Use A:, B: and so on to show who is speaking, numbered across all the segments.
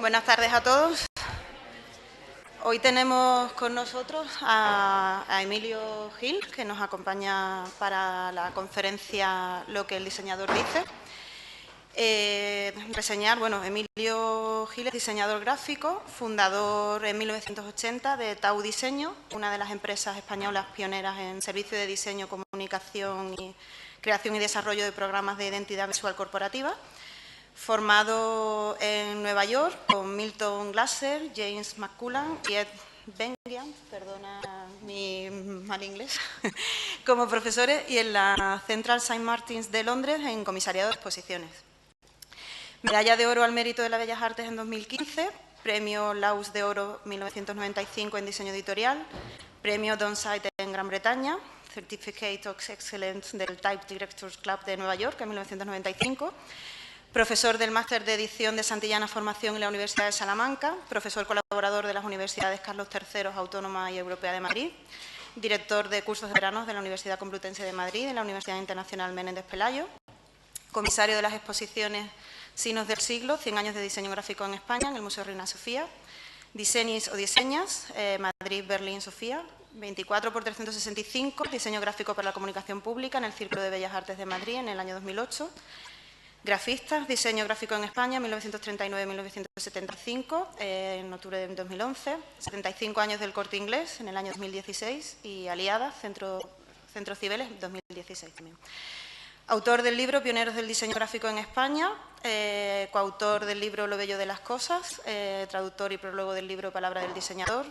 A: buenas tardes a todos. Hoy tenemos con nosotros a Emilio Gil, que nos acompaña para la conferencia Lo que el diseñador dice. Emilio Gil es diseñador gráfico, fundador en 1980 de Tau Diseño, una de las empresas españolas pioneras en servicio de diseño, comunicación y creación y desarrollo de programas de identidad visual corporativa. Formado en Nueva York con Milton Glaser, James McCullough y Ed Bengian, perdona mi mal inglés, como profesores, y en la Central St. Martins de Londres en comisariado de exposiciones. Medalla de oro al mérito de las Bellas Artes en 2015, premio Laus de oro 1995 en diseño editorial, premio Donsite en Gran Bretaña, Certificate of Excellence del Type Directors Club de Nueva York en 1995, profesor del Máster de Edición de Santillana Formación en la Universidad de Salamanca, profesor colaborador de las Universidades Carlos III, Autónoma y Europea de Madrid, director de cursos de verano de la Universidad Complutense de Madrid y la Universidad Internacional Menéndez Pelayo, comisario de las exposiciones Signos del Siglo, 100 años de diseño gráfico en España, en el Museo Reina Sofía, Diseñis o Diseñas, Madrid, Berlín, Sofía, 24×365, diseño gráfico para la comunicación pública en el Círculo de Bellas Artes de Madrid en el año 2008, grafistas, diseño gráfico en España, 1939-1975, en octubre de 2011, 75 años del Corte Inglés en el año 2016 y Aliada, Centro Cibeles, 2016 también. Autor del libro Pioneros del diseño gráfico en España, coautor del libro Lo bello de las cosas, traductor y prólogo del libro Palabra del diseñador,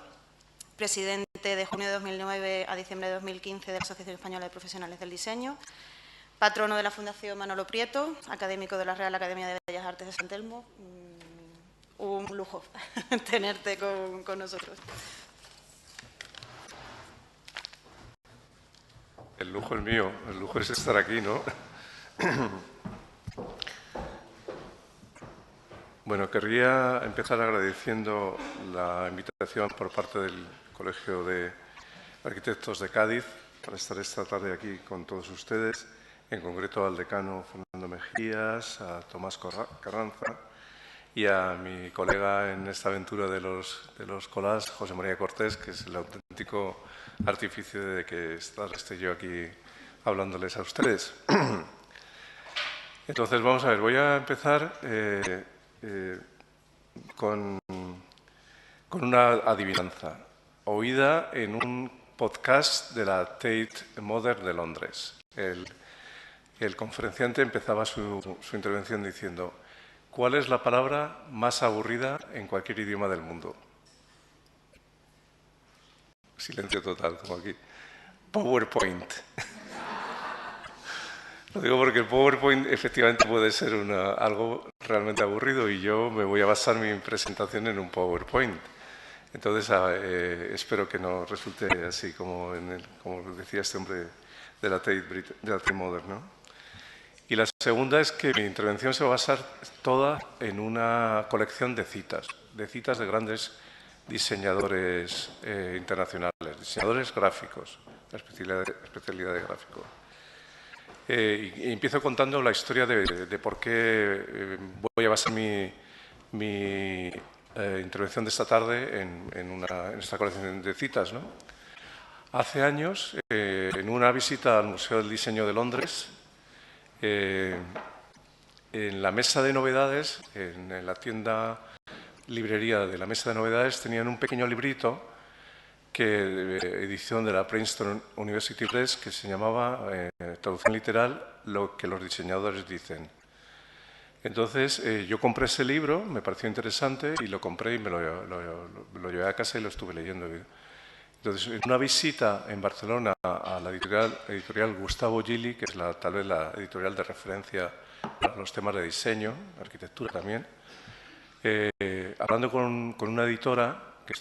A: presidente de junio de 2009 a diciembre de 2015 de la Asociación Española de Profesionales del Diseño, patrono de la Fundación Manolo Prieto, académico de la Real Academia de Bellas Artes de San Telmo. Un lujo tenerte con nosotros.
B: El lujo es mío, el lujo es estar aquí, ¿no? Bueno, querría empezar agradeciendo la invitación por parte del Colegio de Arquitectos de Cádiz para estar esta tarde aquí con todos ustedes, en concreto al decano Fernando Mejías, a Tomás Carranza y a mi colega en esta aventura de los collage, José María Cortés, que es el auténtico artífice de que esté yo aquí hablándoles a ustedes. Entonces, vamos a ver, voy a empezar con una adivinanza, oída en un podcast de la Tate Modern de Londres. El conferenciante empezaba su intervención diciendo: ¿cuál es la palabra más aburrida en cualquier idioma del mundo? Silencio total, como aquí. PowerPoint. Lo digo porque el PowerPoint efectivamente puede ser algo realmente aburrido y yo me voy a basar mi presentación en un PowerPoint. Entonces, espero que no resulte así como decía este hombre de la Tate Modern, ¿no? Y la segunda es que mi intervención se va a basar toda en una colección de citas de grandes diseñadores internacionales, diseñadores gráficos, la especialidad de gráfico. Y empiezo contando la historia de por qué voy a basar mi intervención de esta tarde en esta colección de citas, ¿no? Hace años, en una visita al Museo del Diseño de Londres, en la mesa de novedades, en la tienda librería de la mesa de novedades, tenían un pequeño librito edición de la Princeton University Press, que se llamaba, traducción literal, Lo que los diseñadores dicen. Entonces, yo compré ese libro, me pareció interesante, y lo compré y me lo llevé a casa y lo estuve leyendo. Entonces, en una visita en Barcelona a la editorial Gustavo Gili, que es tal vez la editorial de referencia para los temas de diseño, arquitectura también, hablando con una editora, que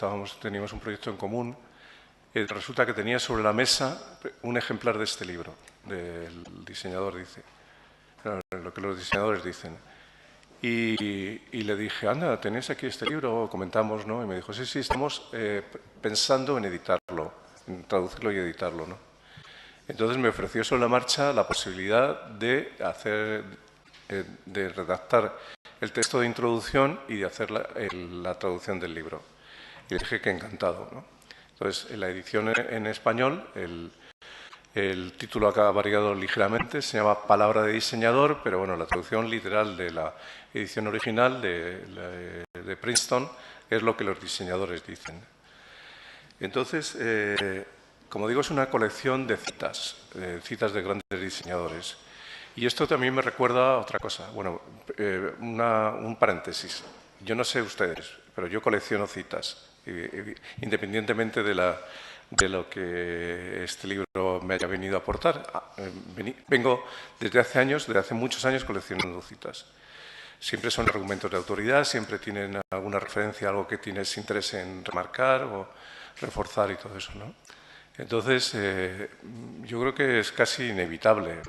B: teníamos un proyecto en común, resulta que tenía sobre la mesa un ejemplar de este libro, del diseñador dice, lo que los diseñadores dicen. Y le dije, anda, ¿tenéis aquí este libro? Comentamos, ¿no? Y me dijo, sí, estamos pensando en editarlo, en traducirlo y editarlo, ¿no? Entonces me ofreció sobre la marcha la posibilidad de redactar el texto de introducción y de hacer la traducción del libro. Y dije que encantado, ¿no? Entonces, en la edición en español, el título ha variado ligeramente, se llama Palabra de diseñador, pero bueno, la traducción literal de la edición original de Princeton es lo que los diseñadores dicen. Entonces, como digo, es una colección de citas de grandes diseñadores. Y esto también me recuerda a otra cosa. Bueno, un paréntesis. Yo no sé ustedes, pero yo colecciono citas, independientemente de lo que este libro me haya venido a aportar. Vengo desde hace muchos años coleccionando citas. Siempre son argumentos de autoridad, siempre tienen alguna referencia a algo que tienes interés en remarcar o reforzar y todo eso, ¿no? Entonces, yo creo que es casi inevitable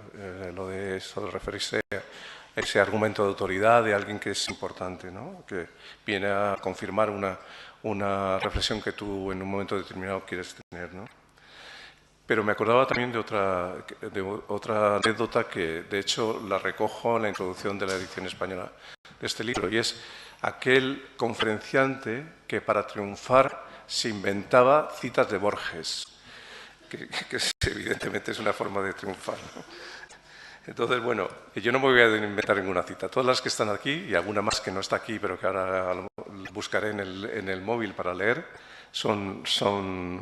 B: lo de eso, de referirse a ese argumento de autoridad de alguien que es importante, ¿no? Que viene a confirmar una reflexión que tú en un momento determinado quieres tener, ¿no? Pero me acordaba también de otra anécdota que, de hecho, la recojo en la introducción de la edición española de este libro, y es aquel conferenciante que para triunfar se inventaba citas de Borges, que evidentemente es una forma de triunfar, ¿no? Entonces, bueno, yo no me voy a inventar ninguna cita. Todas las que están aquí, y alguna más que no está aquí, pero que ahora buscaré en el móvil para leer, son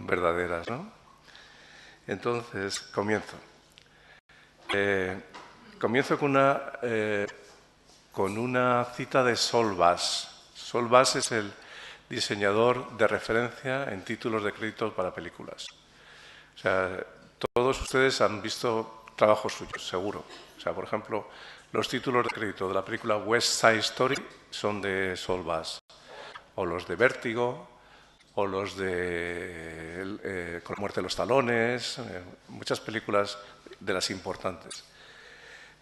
B: verdaderas, ¿no? Entonces, comienzo. Comienzo con una cita de Saul Bass. Saul Bass es el diseñador de referencia en títulos de crédito para películas. O sea, todos ustedes han visto trabajos suyos, seguro. O sea, por ejemplo, los títulos de crédito de la película West Side Story son de Saul Bass, o los de Vértigo, o los de Con la muerte de los talones, muchas películas de las importantes.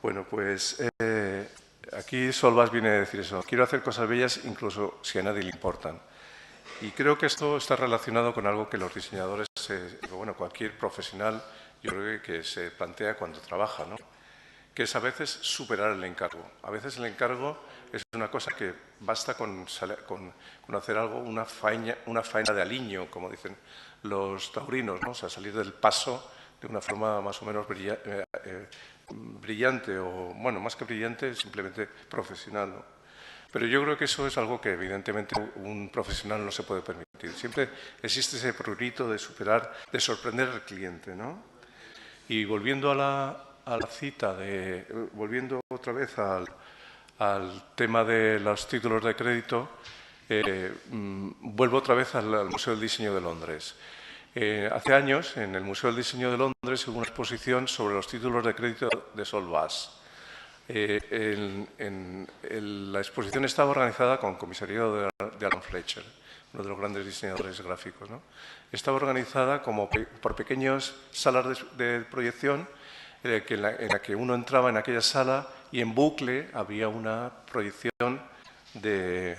B: Bueno, pues aquí Saul Bass viene a decir eso: quiero hacer cosas bellas incluso si a nadie le importan. Y creo que esto está relacionado con algo que los diseñadores, bueno, cualquier profesional, yo creo que se plantea cuando trabaja, ¿no? Que es a veces superar el encargo. A veces el encargo es una cosa que basta con hacer algo, una faena de aliño, como dicen los taurinos, ¿no? O sea, salir del paso de una forma más o menos brillante, o, bueno, más que brillante, simplemente profesional, ¿no? Pero yo creo que eso es algo que evidentemente un profesional no se puede permitir. Siempre existe ese prurito de superar, de sorprender al cliente, ¿no? Y volviendo a la cita, volviendo otra vez al tema de los títulos de crédito, vuelvo otra vez al Museo del Diseño de Londres. Hace años, en el Museo del Diseño de Londres, hubo una exposición sobre los títulos de crédito de Saul Bass. La exposición estaba organizada con comisariado de Alan Fletcher, uno de los grandes diseñadores gráficos, ¿no? Estaba organizada como por pequeñas salas de proyección, en la que uno entraba en aquella sala y en bucle había una proyección de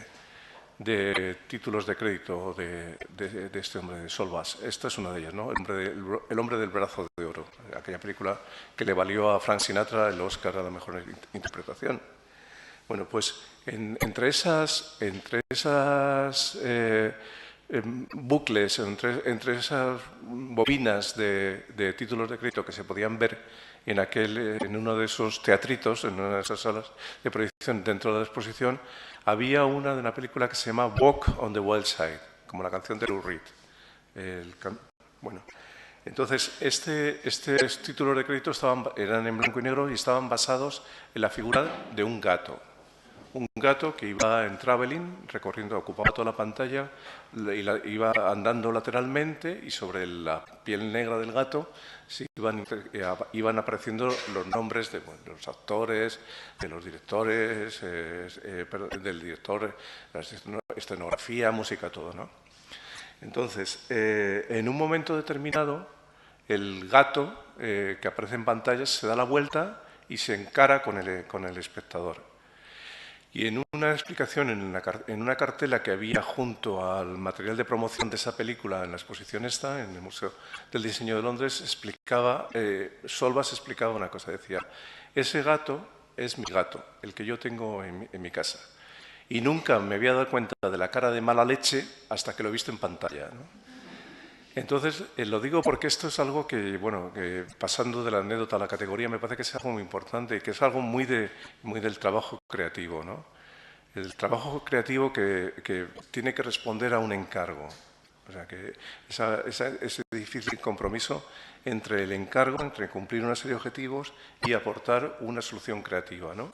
B: títulos de crédito de este hombre, de Saul Bass. Esta es una de ellas, ¿no? El hombre del brazo de oro, aquella película que le valió a Frank Sinatra el Oscar a la mejor interpretación. Bueno, pues entre esas bucles, entre esas bobinas de títulos de crédito que se podían ver en uno de esos teatritos, en una de esas salas de proyección dentro de la exposición, había una de una película que se llama Walk on the Wild Side, como la canción de Lou Reed. Bueno, entonces estos títulos de crédito eran en blanco y negro y estaban basados en la figura de un gato. Un gato que iba en traveling, recorriendo, ocupaba toda la pantalla, iba andando lateralmente, y sobre la piel negra del gato iban apareciendo los nombres de los actores, de los directores, del director, la escenografía, música, todo, ¿no? Entonces, en un momento determinado, el gato que aparece en pantalla se da la vuelta y se encara con el espectador. Y en una explicación, en una cartela que había junto al material de promoción de esa película en la exposición esta, en el Museo del Diseño de Londres, Saul Bass explicaba una cosa. Decía, ese gato es mi gato, el que yo tengo en mi casa. Y nunca me había dado cuenta de la cara de mala leche hasta que lo he visto en pantalla, ¿no? Entonces, lo digo porque esto es algo que, bueno, que pasando de la anécdota a la categoría, me parece que es algo muy importante y que es algo muy del trabajo creativo, ¿no? El trabajo creativo que tiene que responder a un encargo. O sea, que ese difícil compromiso entre el encargo, entre cumplir una serie de objetivos y aportar una solución creativa, ¿no?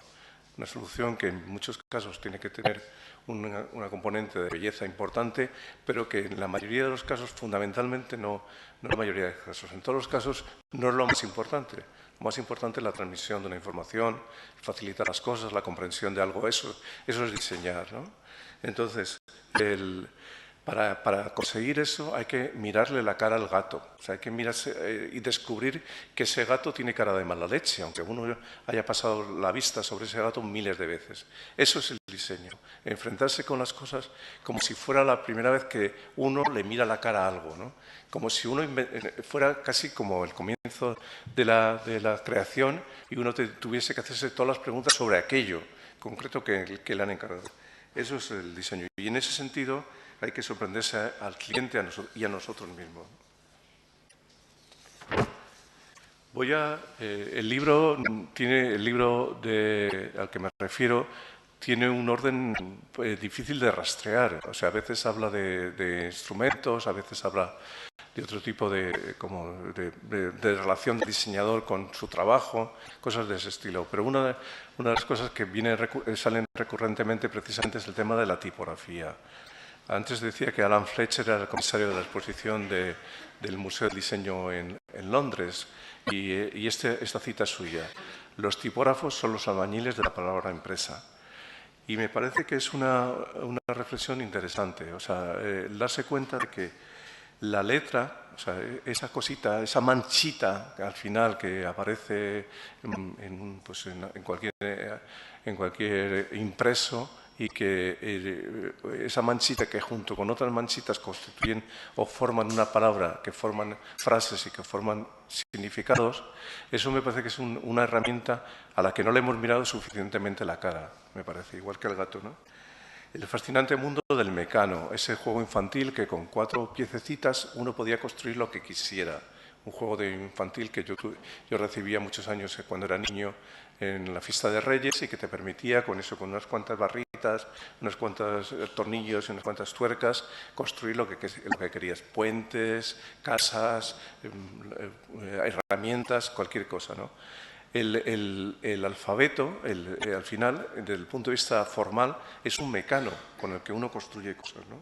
B: Una solución que en muchos casos tiene que tener una componente de belleza importante, pero que en la mayoría de los casos, fundamentalmente, no en la mayoría de los casos, en todos los casos, no es lo más importante. Lo más importante es la transmisión de una información, facilitar las cosas, la comprensión de algo, eso es diseñar, ¿no? Entonces, para conseguir eso hay que mirarle la cara al gato, o sea, hay que mirarse y descubrir que ese gato tiene cara de mala leche, aunque uno haya pasado la vista sobre ese gato miles de veces. Eso es el diseño, enfrentarse con las cosas como si fuera la primera vez que uno le mira la cara a algo, ¿no? Como si uno fuera casi como el comienzo de la creación y uno tuviese que hacerse todas las preguntas sobre aquello concreto que le han encargado. Eso es el diseño. Y en ese sentido hay que sorprenderse al cliente y a nosotros mismos. El libro al que me refiero tiene un orden difícil de rastrear. O sea, a veces habla de instrumentos, a veces habla de otro tipo de relación del diseñador con su trabajo, cosas de ese estilo. Pero una de las cosas que salen recurrentemente precisamente es el tema de la tipografía. Antes decía que Alan Fletcher era el comisario de la exposición del Museo del Diseño en Londres y esta cita es suya. Los tipógrafos son los albañiles de la palabra impresa. Y me parece que es una reflexión interesante. O sea, darse cuenta de que la letra, o sea, esa cosita, esa manchita al final que aparece en cualquier impreso, y que esa manchita que junto con otras manchitas constituyen o forman una palabra, que forman frases y que forman significados, eso me parece que es una herramienta a la que no le hemos mirado suficientemente la cara, me parece, igual que al gato, ¿no? El fascinante mundo del mecano, ese juego infantil que con 4 piececitas uno podía construir lo que quisiera. Un juego infantil que yo recibía muchos años cuando era niño en la fiesta de Reyes y que te permitía con eso, con unas cuantas barritas, unos cuantos tornillos y unas cuantas tuercas, construir lo que querías. Puentes, casas, herramientas, cualquier cosa, ¿no? El alfabeto, al final, desde el punto de vista formal, es un mecano con el que uno construye cosas, ¿no?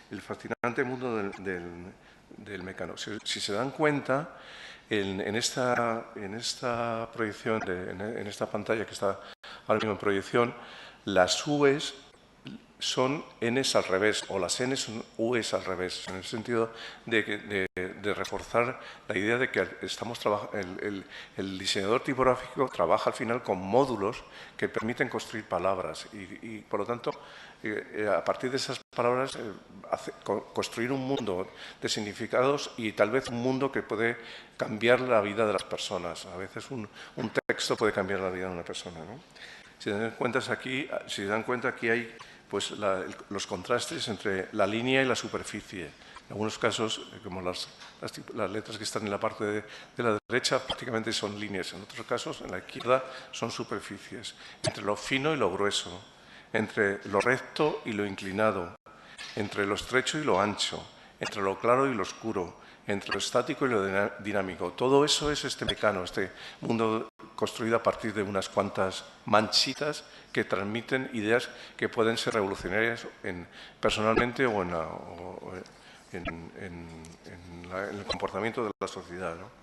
B: El fascinante mundo del mecano. Si se dan cuenta, en esta proyección, en esta pantalla que está ahora mismo en proyección, las U's son N's al revés, o las N's son U's al revés, en el sentido de reforzar la idea de que el diseñador tipográfico trabaja al final con módulos que permiten construir palabras y por lo tanto, a partir de esas palabras, construir un mundo de significados y tal vez un mundo que puede cambiar la vida de las personas. A veces un texto puede cambiar la vida de una persona, ¿no? Si se dan cuenta, aquí hay pues los contrastes entre la línea y la superficie. En algunos casos, como las letras que están en la parte de la derecha, prácticamente son líneas. En otros casos, en la izquierda, son superficies. Entre lo fino y lo grueso, entre lo recto y lo inclinado, entre lo estrecho y lo ancho, entre lo claro y lo oscuro, entre lo estático y lo dinámico. Todo eso es este mecano, este mundo construido a partir de unas cuantas manchitas que transmiten ideas que pueden ser revolucionarias personalmente o en el comportamiento de la sociedad, ¿no?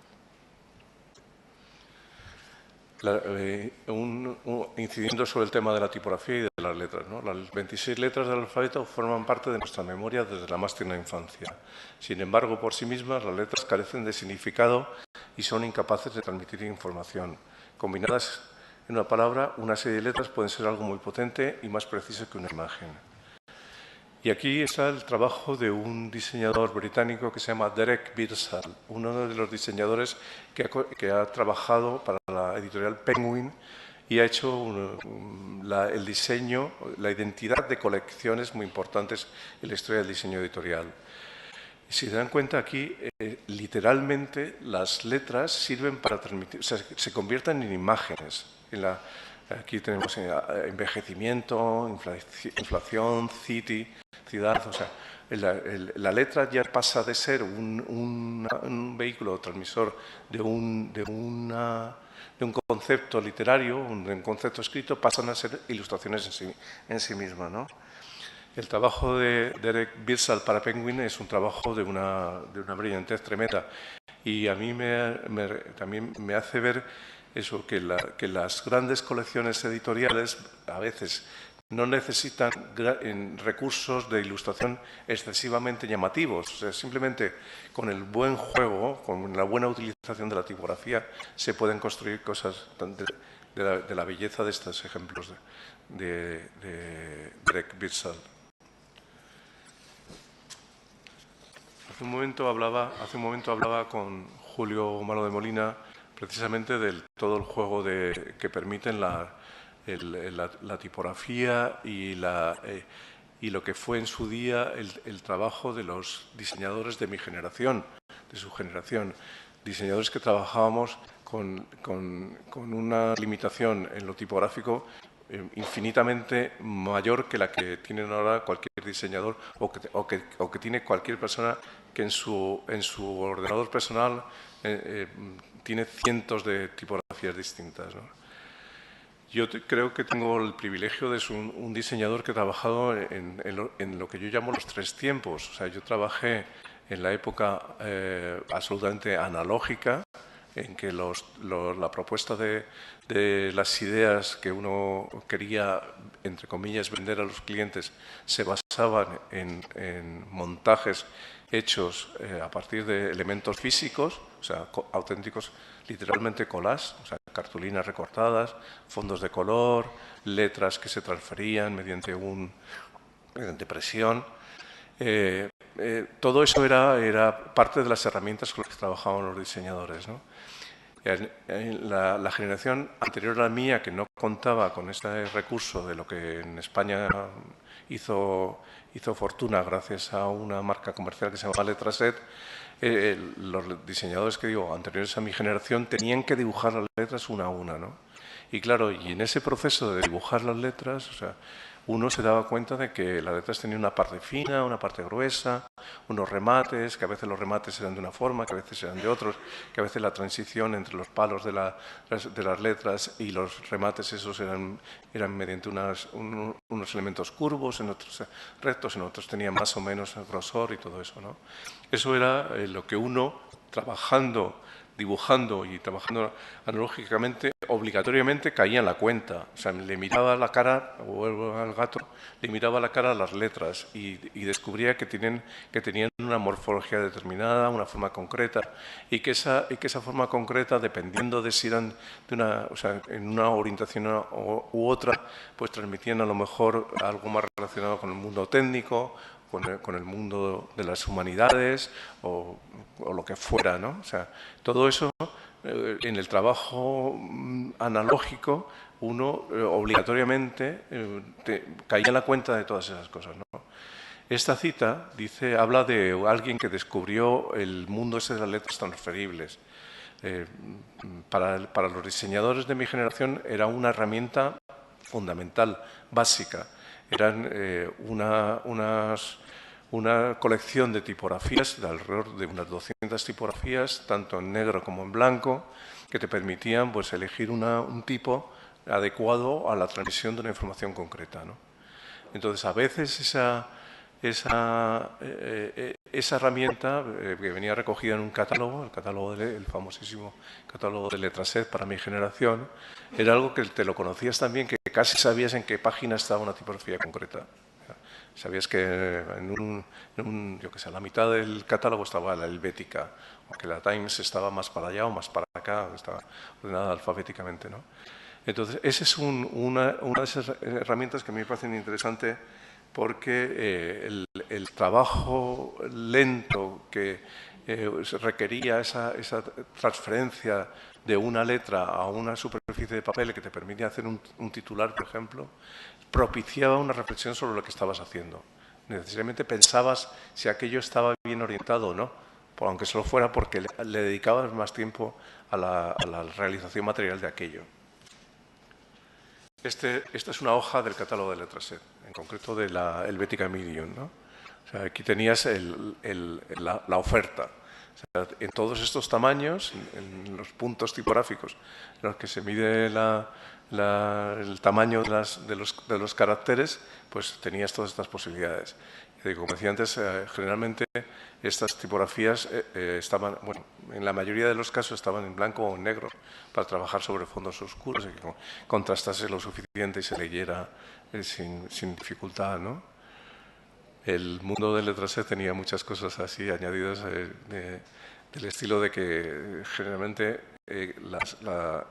B: Incidiendo sobre el tema de la tipografía y de las letras, ¿no? Las 26 letras del alfabeto forman parte de nuestra memoria desde la más tierna infancia. Sin embargo, por sí mismas, las letras carecen de significado y son incapaces de transmitir información. Combinadas en una palabra, una serie de letras pueden ser algo muy potente y más preciso que una imagen. Y aquí está el trabajo de un diseñador británico que se llama Derek Birdsall, uno de los diseñadores que ha trabajado para la editorial Penguin y ha hecho el diseño, la identidad de colecciones muy importantes en la historia del diseño editorial. Si se dan cuenta aquí, literalmente las letras sirven para transmitir, o sea, se convierten en imágenes. Aquí tenemos envejecimiento, inflación, ciudad, o sea, la letra ya pasa de ser un vehículo transmisor de un concepto literario, un concepto escrito, pasan a ser ilustraciones en sí mismas, ¿no? El trabajo de Derek Birdsall para Penguin es un trabajo de una brillantez tremenda, y a mí también me hace ver eso, que las grandes colecciones editoriales a veces no necesitan recursos de ilustración excesivamente llamativos. O sea, simplemente con el buen juego, con la buena utilización de la tipografía, se pueden construir cosas de la belleza de estos ejemplos de Derek Birdsall. Hace un momento hablaba con Julio Malo de Molina precisamente de todo el juego que permiten la tipografía y lo que fue en su día el trabajo de los diseñadores de mi generación, de su generación. Diseñadores que trabajábamos con una limitación en lo tipográfico infinitamente mayor que la que tienen ahora cualquier diseñador o que tiene cualquier persona que en su ordenador personal tiene cientos de tipografías distintas, ¿no? Yo creo que tengo el privilegio de ser un diseñador que ha trabajado en lo que yo llamo los tres tiempos. O sea, yo trabajé en la época absolutamente analógica, en que la propuesta de las ideas que uno quería, entre comillas, vender a los clientes se basaban en montajes hechos a partir de elementos físicos, o sea, auténticos, literalmente collages, o sea, cartulinas recortadas, fondos de color, letras que se transferían mediante presión. Todo eso era parte de las herramientas con las que trabajaban los diseñadores, ¿no? La generación anterior a la mía, que no contaba con este recurso de lo que en España hizo fortuna gracias a una marca comercial que se llama Letraset, los diseñadores que digo anteriores a mi generación tenían que dibujar las letras una a una, ¿no? Y claro, y en ese proceso de dibujar las letras, o sea, uno se daba cuenta de que las letras tenían una parte fina, una parte gruesa, unos remates, que a veces los remates eran de una forma, que a veces eran de otros, que a veces la transición entre los palos de las letras y los remates esos eran mediante unos elementos curvos, en otros rectos, en otros tenían más o menos grosor y todo eso, ¿no? Eso era lo que uno, dibujando y trabajando analógicamente, obligatoriamente caía en la cuenta. O sea, le miraba la cara, vuelvo al gato, le miraba la cara a las letras y descubría que tenían una morfología determinada, una forma concreta, y que esa forma concreta, dependiendo de si eran en una orientación u otra, pues transmitían a lo mejor algo más relacionado con el mundo técnico, con el mundo de las humanidades o lo que fuera, ¿no? O sea, todo eso en el trabajo analógico uno obligatoriamente caía en la cuenta de todas esas cosas, ¿no? Esta cita habla de alguien que descubrió el mundo ese de las letras transferibles. Para los diseñadores de mi generación era una herramienta fundamental, básica. Eran una colección de tipografías, de alrededor de unas 200 tipografías, tanto en negro como en blanco, que te permitían pues, elegir un tipo adecuado a la transmisión de una información concreta, ¿no? Entonces, a veces esa herramienta que venía recogida en un catálogo, el famosísimo catálogo de Letraset para mi generación, era algo que te lo conocías también, que casi sabías en qué página estaba una tipografía concreta. Sabías que yo que sé, a la mitad del catálogo estaba la helvética, o que la Times estaba más para allá o más para acá, estaba ordenada alfabéticamente, ¿no? Entonces, esa es una de esas herramientas que a mí me parecen interesante, porque el trabajo lento requería esa transferencia de una letra a una superficie de papel que te permitía hacer un titular, por ejemplo, propiciaba una reflexión sobre lo que estabas haciendo. Necesariamente pensabas si aquello estaba bien orientado o no, aunque solo fuera porque le dedicabas más tiempo a la realización material de aquello. Esta es una hoja del catálogo de Letraset, en concreto de la Helvética Medium, ¿no? O sea, aquí tenías la oferta. O sea, en todos estos tamaños, en los puntos tipográficos en los que se mide el tamaño de los caracteres, pues tenías todas estas posibilidades. Y como decía antes, generalmente estas tipografías estaban, bueno, en la mayoría de los casos estaban en blanco o en negro para trabajar sobre fondos oscuros y que contrastase lo suficiente y se leyera sin dificultad, ¿no? El mundo de Letraset tenía muchas cosas así añadidas del estilo de que generalmente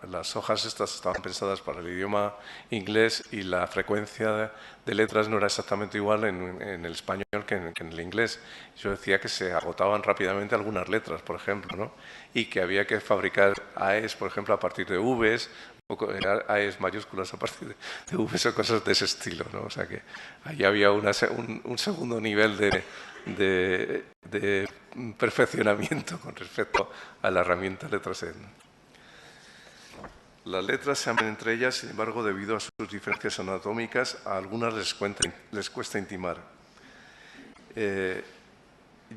B: las hojas estas estaban pensadas para el idioma inglés y la frecuencia de letras no era exactamente igual en el español que en el inglés. Yo decía que se agotaban rápidamente algunas letras, por ejemplo, ¿no? Y que había que fabricar AES, por ejemplo, a partir de Vs, o AES mayúsculas a partir de Vs o cosas de ese estilo, ¿no? O sea que ahí había un segundo nivel de perfeccionamiento con respecto a la herramienta Letraset. Las letras se aman entre ellas, sin embargo, debido a sus diferencias anatómicas, a algunas les cuesta intimar.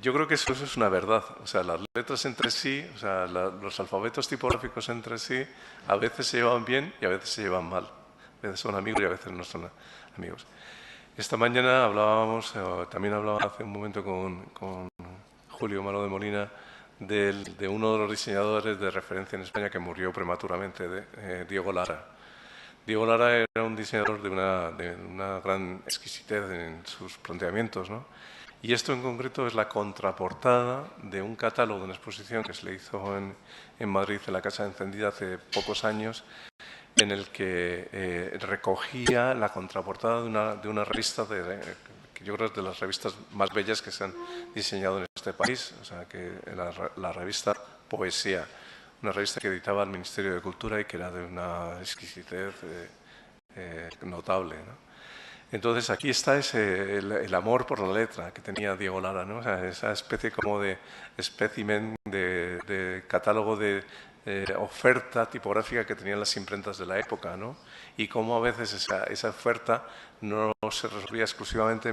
B: Yo creo que eso es una verdad. O sea, las letras entre sí, o sea, los alfabetos tipográficos entre sí, a veces se llevan bien y a veces se llevan mal. A veces son amigos y a veces no son amigos. Esta mañana hablábamos, también hablaba hace un momento con Julio Malo de Molina, de uno de los diseñadores de referencia en España que murió prematuramente, Diego Lara. Diego Lara era un diseñador de una gran exquisitez en sus planteamientos, ¿no? Y esto en concreto es la contraportada de un catálogo de una exposición que se le hizo en Madrid, en la Casa Encendida, hace pocos años, en el que recogía la contraportada de una revista que yo creo que es de las revistas más bellas que se han diseñado en este país, o sea, que la revista Poesía, una revista que editaba el Ministerio de Cultura y que era de una exquisitez notable, ¿no? Entonces aquí está el amor por la letra que tenía Diego Lara, ¿no? O sea, esa especie como de espécimen de catálogo de oferta tipográfica que tenían las imprentas de la época, ¿no? Y cómo a veces esa oferta no se resolvía exclusivamente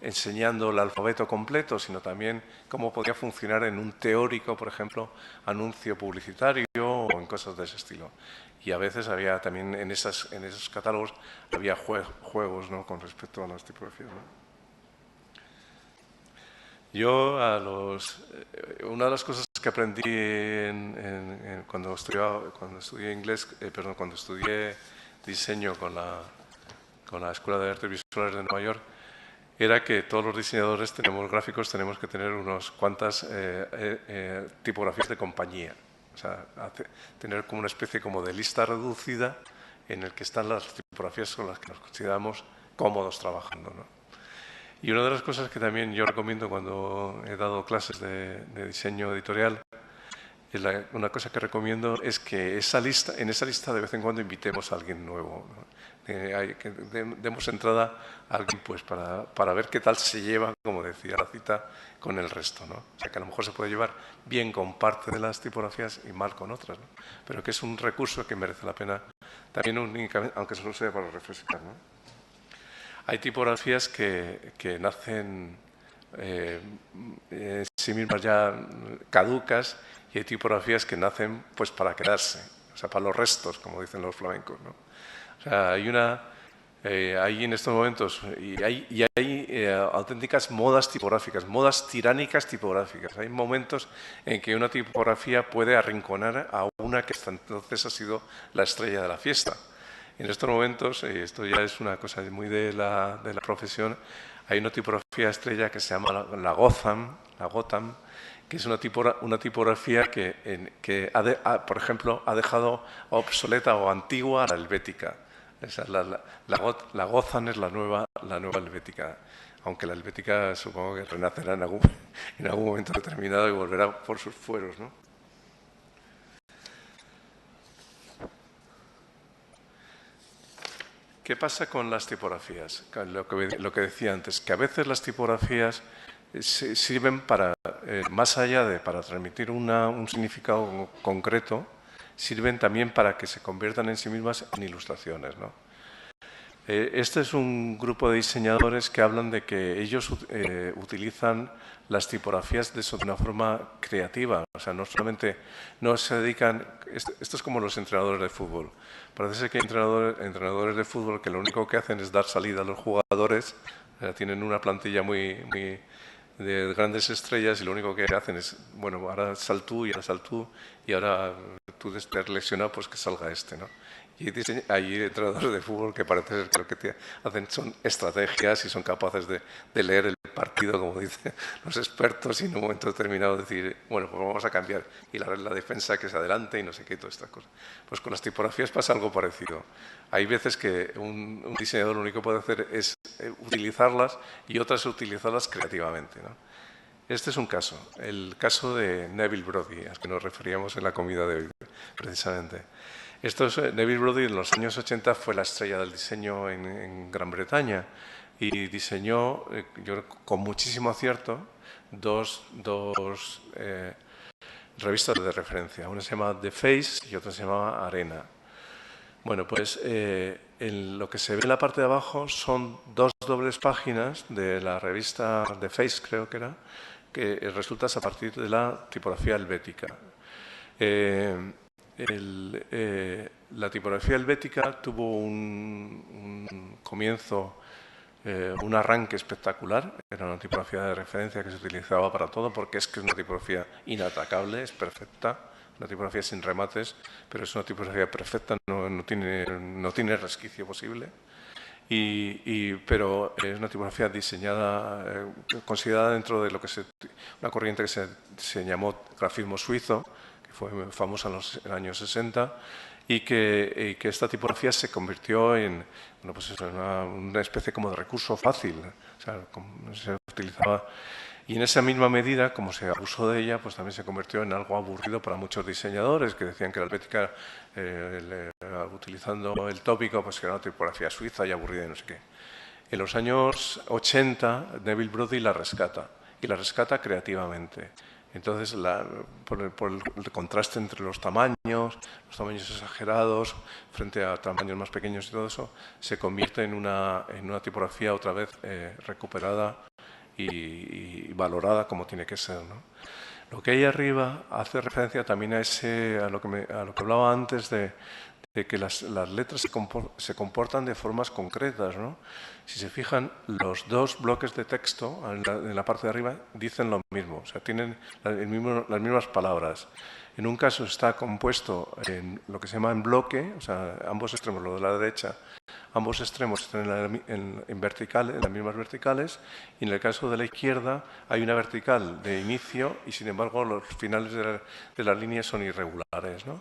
B: enseñando el alfabeto completo, sino también cómo podía funcionar en un teórico, por ejemplo, anuncio publicitario o en cosas de ese estilo. Y a veces había también en esos catálogos había juegos, ¿no?, con respecto a las tipografías, ¿no? Yo una de las cosas que aprendí cuando estudié inglés, cuando estudié diseño con la Escuela de Artes Visuales de Nueva York, era que todos los diseñadores gráficos tenemos que tener unas cuantas tipografías de compañía. O sea, tener como una especie como de lista reducida en el que están las tipografías con las que nos consideramos cómodos trabajando, ¿no? Y una de las cosas que también yo recomiendo cuando he dado clases de diseño editorial, una cosa que recomiendo es que en esa lista de vez en cuando invitemos a alguien nuevo, ¿no? Que demos entrada a alguien pues, para ver qué tal se lleva, como decía la cita, con el resto, ¿no? O sea, que a lo mejor se puede llevar bien con parte de las tipografías y mal con otras, ¿no? Pero que es un recurso que merece la pena también únicamente, aunque solo sea para refrescar, ¿no? Hay tipografías que nacen en sí mismas ya caducas y hay tipografías que nacen pues para quedarse, o sea, para los restos, como dicen los flamencos, ¿no? O sea, hay en estos momentos hay auténticas modas tipográficas, modas tiránicas tipográficas. Hay momentos en que una tipografía puede arrinconar a una que hasta entonces ha sido la estrella de la fiesta. En estos momentos, esto ya es una cosa muy de la profesión, hay una tipografía estrella que se llama la Gotham, que es una tipografía que por ejemplo, ha dejado obsoleta o antigua a la helvética. La Gotham es la nueva helvética. aunque la helvética supongo que renacerá en algún momento determinado y volverá por sus fueros, ¿no? ¿Qué pasa con las tipografías? Lo que decía antes, que a veces las tipografías sirven para, más allá de para transmitir un significado concreto, sirven también para que se conviertan en sí mismas en ilustraciones, ¿no? Este es un grupo de diseñadores que hablan de que ellos utilizan las tipografías de una forma creativa. O sea, no solamente no se dedican... Esto es como los entrenadores de fútbol. Parece ser que hay entrenadores de fútbol que lo único que hacen es dar salida a los jugadores. O sea, tienen una plantilla muy de grandes estrellas y lo único que hacen es, bueno, ahora sal tú y ahora sal tú y ahora tú estés lesionado, pues que salga este, ¿no? Y hay entrenadores de fútbol que parece ser que lo que hacen son estrategias y son capaces de leer el partido, como dicen los expertos, y en un momento determinado decir, bueno, pues vamos a cambiar y la defensa que se adelante y no sé qué, todas estas cosas. Pues con las tipografías pasa algo parecido. Hay veces que un diseñador lo único que puede hacer es utilizarlas y otras utilizarlas creativamente, ¿no? Este es un caso, el caso de Neville Brody, al que nos referíamos en la comida de hoy, precisamente. Neville Brody en los años 80 fue la estrella del diseño en Gran Bretaña y diseñó, con muchísimo acierto, dos revistas de referencia. Una se llama The Face y otra se llama Arena. Bueno, pues lo que se ve en la parte de abajo son dos dobles páginas de la revista The Face, creo que era, que resulta a partir de la tipografía helvética. La tipografía helvética tuvo un comienzo, un arranque espectacular. Era una tipografía de referencia que se utilizaba para todo porque es que es una tipografía inatacable, es perfecta. Una tipografía sin remates, pero es una tipografía perfecta, no tiene resquicio posible. Pero es una tipografía diseñada, considerada dentro de lo que una corriente que se llamó grafismo suizo, que fue famosa en los años 60, y que esta tipografía se convirtió en, bueno, pues una especie como de recurso fácil. O sea, se utilizaba. Y en esa misma medida, como se abusó de ella, pues también se convirtió en algo aburrido para muchos diseñadores que decían que la helvética, utilizando el tópico, pues que era una tipografía suiza y aburrida y no sé qué. En los años 80, Neville Brody la rescata, y la rescata creativamente. Entonces, por el contraste entre los tamaños exagerados frente a tamaños más pequeños y todo eso, se convierte en una tipografía otra vez recuperada y valorada como tiene que ser, ¿no? Lo que hay arriba hace referencia también a lo que hablaba antes de que las letras se comportan de formas concretas, ¿no? Si se fijan, los dos bloques de texto en la parte de arriba dicen lo mismo, o sea, tienen las mismas palabras. En un caso está compuesto en lo que se llama en bloque, o sea, ambos extremos, lo de la derecha, ambos extremos están en vertical, en las mismas verticales, y en el caso de la izquierda hay una vertical de inicio y, sin embargo, los finales de las líneas son irregulares, ¿no?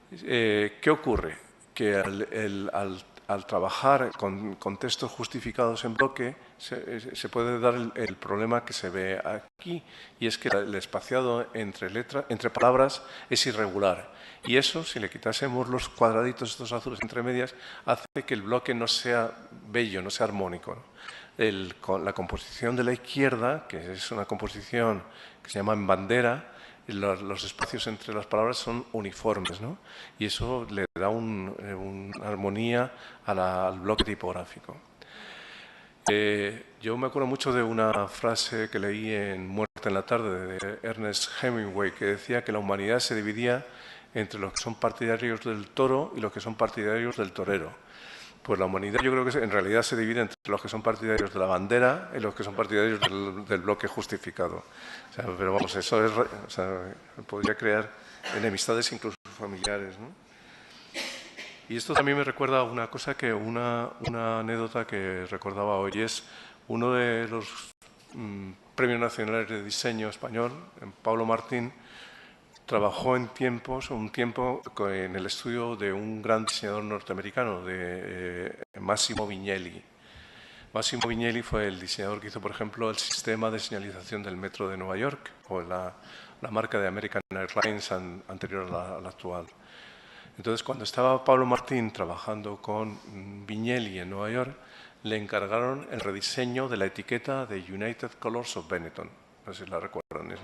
B: ¿Qué ocurre? Que al trabajar con textos justificados en bloque se puede dar el problema que se ve aquí, y es que el espaciado entre palabras es irregular. Y eso, si le quitásemos los cuadraditos estos azules entre medias, hace que el bloque no sea bello, no sea armónico, ¿no? Con la composición de la izquierda, que es una composición que se llama en bandera, los espacios entre las palabras son uniformes, ¿no? Y eso le da una armonía al bloque tipográfico. Yo me acuerdo mucho de una frase que leí en Muerte en la tarde de Ernest Hemingway, que decía que la humanidad se dividía entre los que son partidarios del toro y los que son partidarios del torero. Pues la humanidad yo creo que en realidad se divide entre los que son partidarios de la bandera y los que son partidarios del bloque justificado. O sea, pero vamos, eso es, o sea, podría crear enemistades incluso familiares, ¿no? Y esto también me recuerda a una cosa una anécdota que recordaba hoy. Es uno de los premios nacionales de diseño español, Pablo Martín, trabajó un tiempo en el estudio de un gran diseñador norteamericano, de Massimo Vignelli. Massimo Vignelli fue el diseñador que hizo, por ejemplo, el sistema de señalización del metro de Nueva York o la marca de American Airlines anterior a la actual. Entonces, cuando estaba Pablo Martín trabajando con Vignelli en Nueva York, le encargaron el rediseño de la etiqueta de United Colors of Benetton. No sé si la recuerdan, es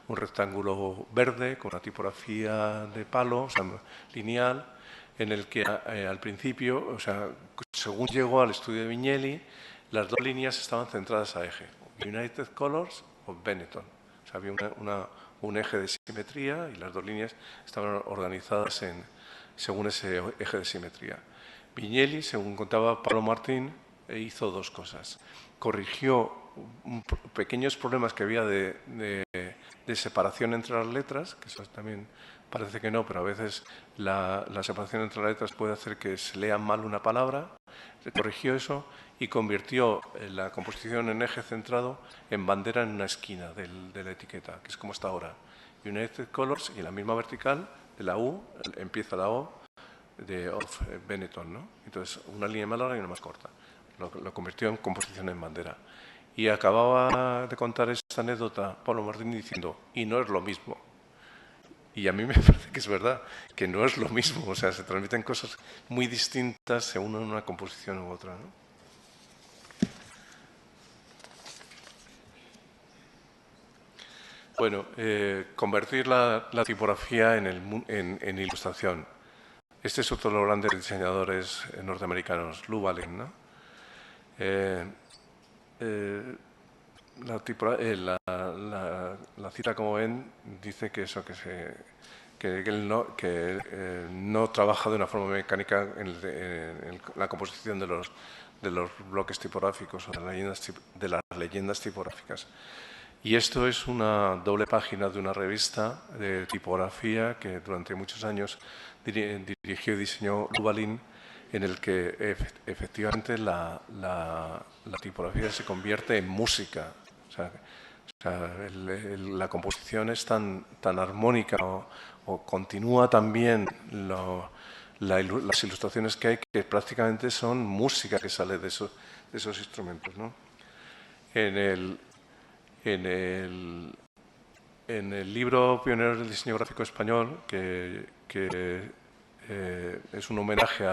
B: un rectángulo verde con una tipografía de palo, o sea, lineal, en el que al principio, o sea, según llegó al estudio de Vignelli, las dos líneas estaban centradas a eje, United Colors of Benetton. O sea, había un eje de simetría y las dos líneas estaban organizadas según ese eje de simetría. Vignelli, según contaba Pablo Martín, hizo dos cosas. Corrigió pequeños problemas que había de separación entre las letras, que eso también parece que no, pero a veces la separación entre las letras puede hacer que se lea mal una palabra. Corrigió eso y convirtió la composición en eje centrado en bandera en una esquina de la etiqueta, que es como está ahora. United Colors, y la misma vertical de la U, empieza la O de of Benetton, ¿no? Entonces, una línea más larga y una más corta. Lo convirtió en composición en bandera. Y acababa de contar esta anécdota Pablo Martín diciendo, y no es lo mismo. Y a mí me parece que es verdad, que no es lo mismo. O sea, se transmiten cosas muy distintas según una composición u otra, ¿no? Bueno, convertir la tipografía en ilustración. Este es otro de los grandes diseñadores norteamericanos, Lou Allen, ¿no? La cita, como ven, dice que eso, que él no trabaja de una forma mecánica en la composición de los bloques tipográficos o de las leyendas tipográficas. Y esto es una doble página de una revista de tipografía que durante muchos años dirigió y diseñó Lou Allen, en el que efectivamente la tipografía se convierte en música. O sea, la composición es tan armónica o continúa también las ilustraciones que hay, que prácticamente son música que sale de esos instrumentos, ¿no? En el libro Pioneros del Diseño Gráfico Español, que es un homenaje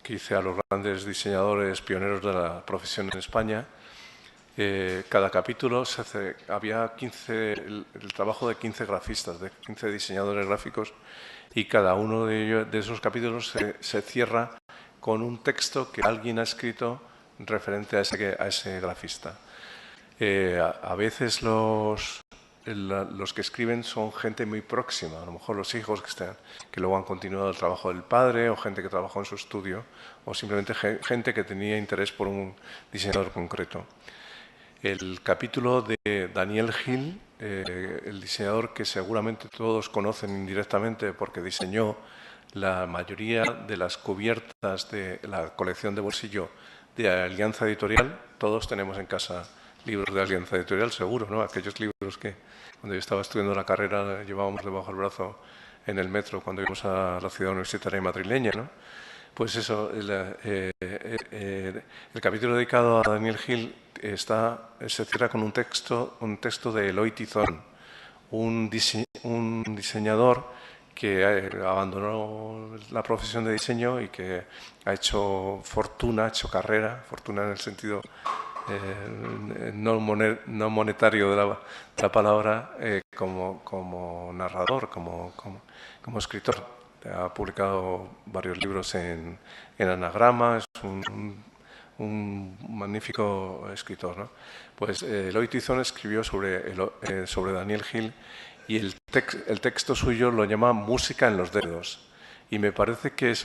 B: que hice a los grandes diseñadores pioneros de la profesión en España, cada capítulo había el trabajo de 15 grafistas, de 15 diseñadores gráficos, y cada uno de esos capítulos se cierra con un texto que alguien ha escrito referente a ese grafista. A veces los que escriben son gente muy próxima, a lo mejor los hijos que luego han continuado el trabajo del padre, o gente que trabajó en su estudio, o simplemente gente que tenía interés por un diseñador concreto. El capítulo de Daniel Hill, el diseñador que seguramente todos conocen indirectamente porque diseñó la mayoría de las cubiertas de la colección de bolsillo de Alianza Editorial. Todos tenemos en casa libros de Alianza Editorial, seguro, ¿no? Aquellos libros que cuando yo estaba estudiando la carrera llevábamos debajo del brazo en el metro cuando íbamos a la ciudad universitaria madrileña, ¿no? Pues eso, el capítulo dedicado a Daniel Hill se cierra con un texto de Eloy Tizón, un diseñador que abandonó la profesión de diseño y que ha hecho fortuna en el sentido no monetario de la palabra, como narrador, como escritor. Ha publicado varios libros en Anagrama, es un magnífico escritor, ¿no? Pues Eloy Tizón escribió sobre Daniel Hill, y el texto suyo lo llama Música en los dedos. Y me parece que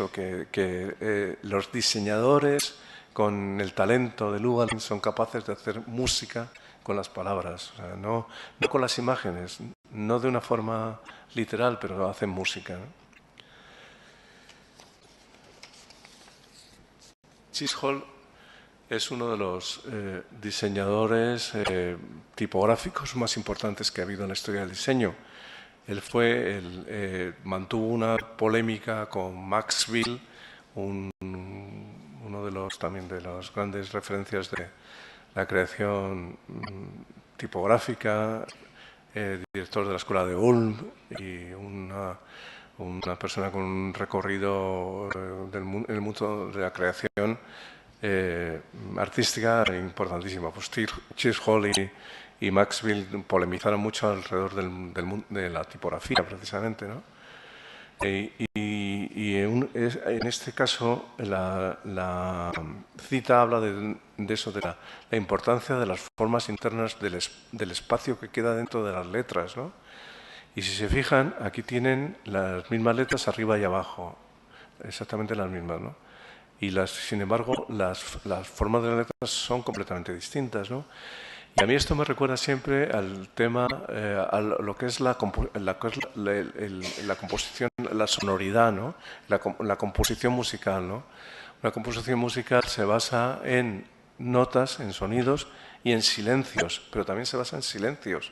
B: los diseñadores con el talento de Lou Allen son capaces de hacer música con las palabras, o sea, no con las imágenes, no de una forma literal, pero hacen música, ¿no? Chisholm es uno de los diseñadores tipográficos más importantes que ha habido en la historia del diseño. Él mantuvo una polémica con Max Bill, uno también de las grandes referencias de la creación tipográfica, director de la Escuela de Ulm y una persona con un recorrido en el mundo de la creación artística importantísima. Pues Chisholm y Maxwell polemizaron mucho alrededor de la tipografía, precisamente, ¿no? En este caso, la cita habla de eso, de la importancia de las formas internas del espacio que queda dentro de las letras, ¿no? Y si se fijan, aquí tienen las mismas letras arriba y abajo, exactamente las mismas, ¿no? Y sin embargo, las formas de las letras son completamente distintas, ¿no? Y a mí esto me recuerda siempre al tema, a lo que es la composición, la sonoridad, ¿no? La composición musical, ¿no? Una composición musical se basa en notas, en sonidos y en silencios, pero también se basa en silencios.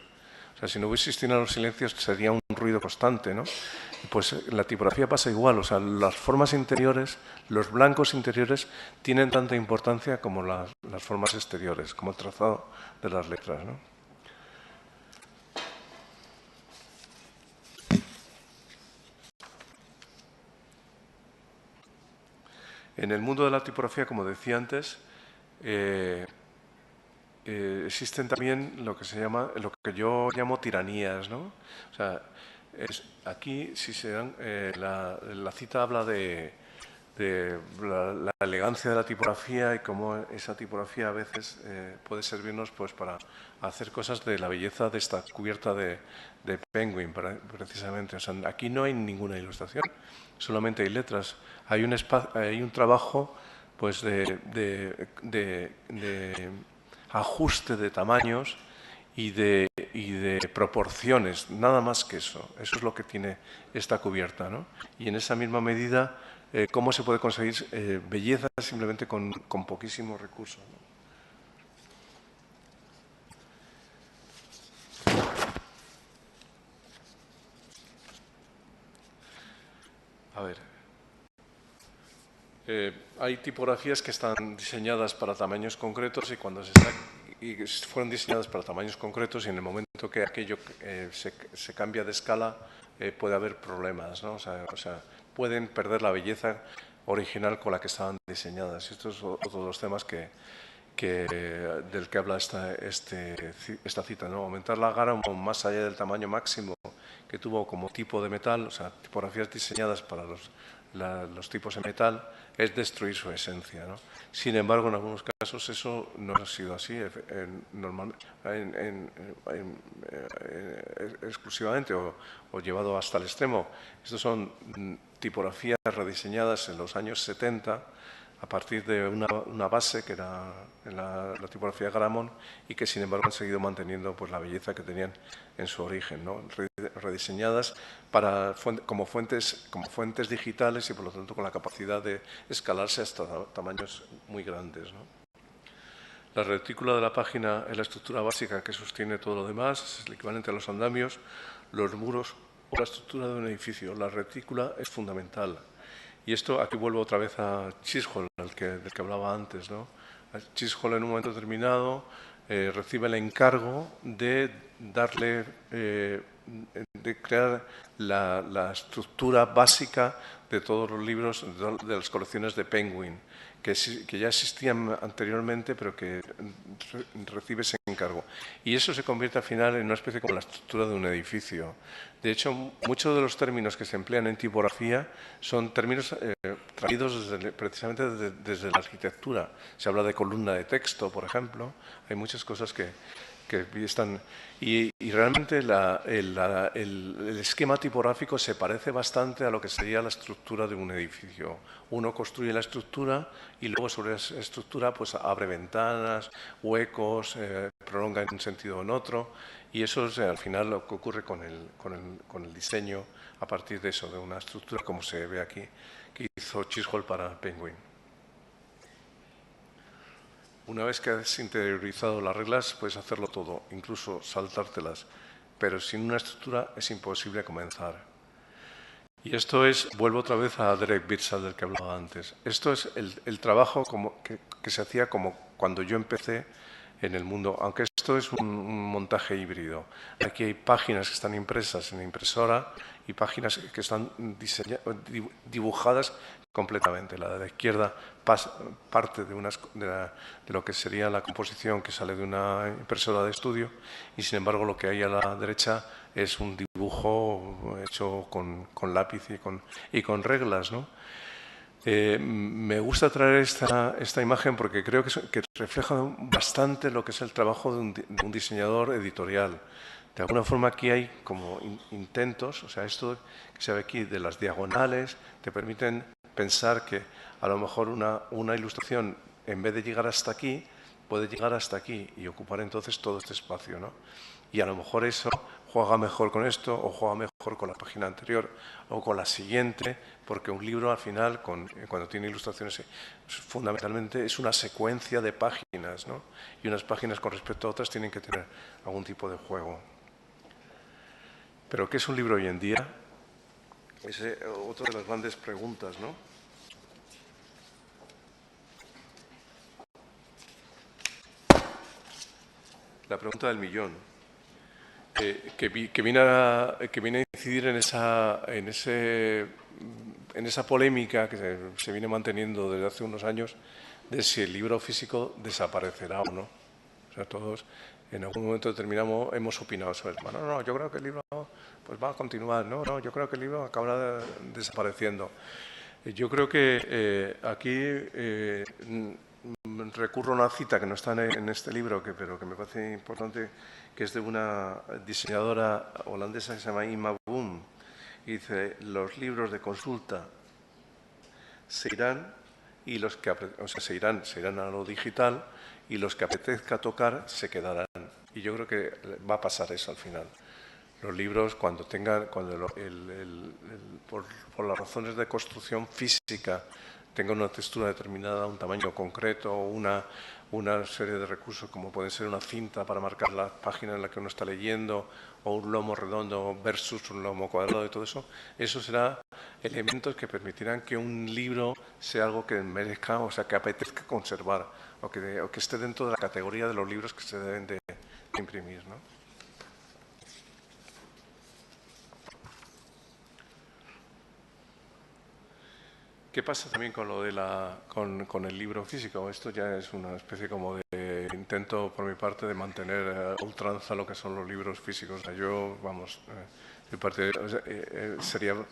B: O sea, si no existieran los silencios sería un ruido constante, ¿no? Pues la tipografía pasa igual, o sea, las formas interiores, los blancos interiores tienen tanta importancia como las formas exteriores, como el trazado de las letras, ¿no? En el mundo de la tipografía, como decía antes, existen también lo que yo llamo tiranías, ¿no? O sea, aquí, si se dan, la cita habla de la elegancia de la tipografía y cómo esa tipografía a veces puede servirnos pues para hacer cosas de la belleza de esta cubierta de Penguin, precisamente. O sea, aquí no hay ninguna ilustración, solamente hay letras. Hay un trabajo pues de ajuste de tamaños y de proporciones, nada más que eso. Eso es lo que tiene esta cubierta, ¿no? Y en esa misma medida, cómo se puede conseguir belleza simplemente con poquísimos recursos, ¿no? A ver, hay tipografías que están diseñadas para tamaños concretos y fueron diseñadas para tamaños concretos y en el momento que aquello se cambia de escala puede haber problemas, ¿no? O sea, pueden perder la belleza original con la que estaban diseñadas. Esto es otro de los temas del que habla esta cita, ¿no? Aumentar la gama más allá del tamaño máximo que tuvo como tipo de metal, o sea, tipografías diseñadas para los tipos de metal, es destruir su esencia, ¿no? Sin embargo, en algunos casos eso no ha sido así exclusivamente o llevado hasta el extremo. Estos son tipografías rediseñadas en los años 70 a partir de una base que era la tipografía Garamond y que sin embargo han seguido manteniendo pues, la belleza que tenían en su origen, ¿no? Rediseñadas como fuentes digitales y por lo tanto con la capacidad de escalarse hasta tamaños muy grandes, ¿no? La retícula de la página es la estructura básica que sostiene todo lo demás, es el equivalente a los andamios, los muros o la estructura de un edificio. La retícula es fundamental. Y esto, aquí vuelvo otra vez a Chisholm, del que hablaba antes, ¿no? Chisholm en un momento determinado recibe el encargo de de crear la estructura básica de todos los libros de las colecciones de Penguin, que ya existían anteriormente, pero que recibe ese encargo. Y eso se convierte al final en una especie como la estructura de un edificio. De hecho, muchos de los términos que se emplean en tipografía son términos traídos precisamente desde la arquitectura. Se habla de columna de texto, por ejemplo. Hay muchas cosas que están... Y realmente el esquema tipográfico se parece bastante a lo que sería la estructura de un edificio. Uno construye la estructura y luego sobre esa estructura pues abre ventanas, huecos, prolonga en un sentido o en otro. Y eso es al final lo que ocurre con el diseño a partir de eso, de una estructura como se ve aquí, que hizo Chisholm para Penguin. Una vez que has interiorizado las reglas, puedes hacerlo todo, incluso saltártelas, pero sin una estructura es imposible comenzar. Y esto es, vuelvo otra vez a Derek Birdsall del que hablaba antes. Esto es el trabajo que se hacía como cuando yo empecé en el mundo, aunque esto es un montaje híbrido. Aquí hay páginas que están impresas en impresora y páginas que están dibujadas completamente. La de la izquierda parte de lo que sería la composición que sale de una impresora de estudio y, sin embargo, lo que hay a la derecha es un dibujo hecho con lápiz y con reglas, ¿no? Me gusta traer esta imagen porque creo que refleja bastante lo que es el trabajo de un diseñador editorial. De alguna forma aquí hay como intentos, o sea, esto que se ve aquí de las diagonales te permiten pensar que a lo mejor una ilustración, en vez de llegar hasta aquí, puede llegar hasta aquí y ocupar entonces todo este espacio, ¿no? Y a lo mejor eso juega mejor con esto o juega mejor con la página anterior o con la siguiente, porque un libro al final, cuando tiene ilustraciones, fundamentalmente es una secuencia de páginas, ¿no? Y unas páginas con respecto a otras tienen que tener algún tipo de juego. Pero ¿qué es un libro hoy en día? Es otra de las grandes preguntas, ¿no? La pregunta del millón. Que viene a incidir en esa polémica que se viene manteniendo desde hace unos años de si el libro físico desaparecerá o no. O sea, todos en algún momento determinado hemos opinado sobre el tema. No, yo creo que el libro pues va a continuar. No, yo creo que el libro acabará desapareciendo. Yo creo que aquí recurro a una cita que no está en este libro, pero que me parece importante, que es de una diseñadora holandesa que se llama Ima Boom. Y dice, los libros de consulta se irán, y los que, se irán a lo digital, y los que apetezca tocar se quedarán. Y yo creo que va a pasar eso al final. Los libros, por las razones de construcción física, tengan una textura determinada, un tamaño concreto, una serie de recursos como pueden ser una cinta para marcar la página en la que uno está leyendo, o un lomo redondo versus un lomo cuadrado y todo eso, eso será elementos que permitirán que un libro sea algo que merezca, o sea, que apetezca conservar, o que esté dentro de la categoría de los libros que se deben de imprimir, ¿no? ¿Qué pasa también con lo de con el libro físico? Esto ya es una especie como de intento por mi parte de mantener a ultranza lo que son los libros físicos. O sea, yo, vamos, de parte, sería, o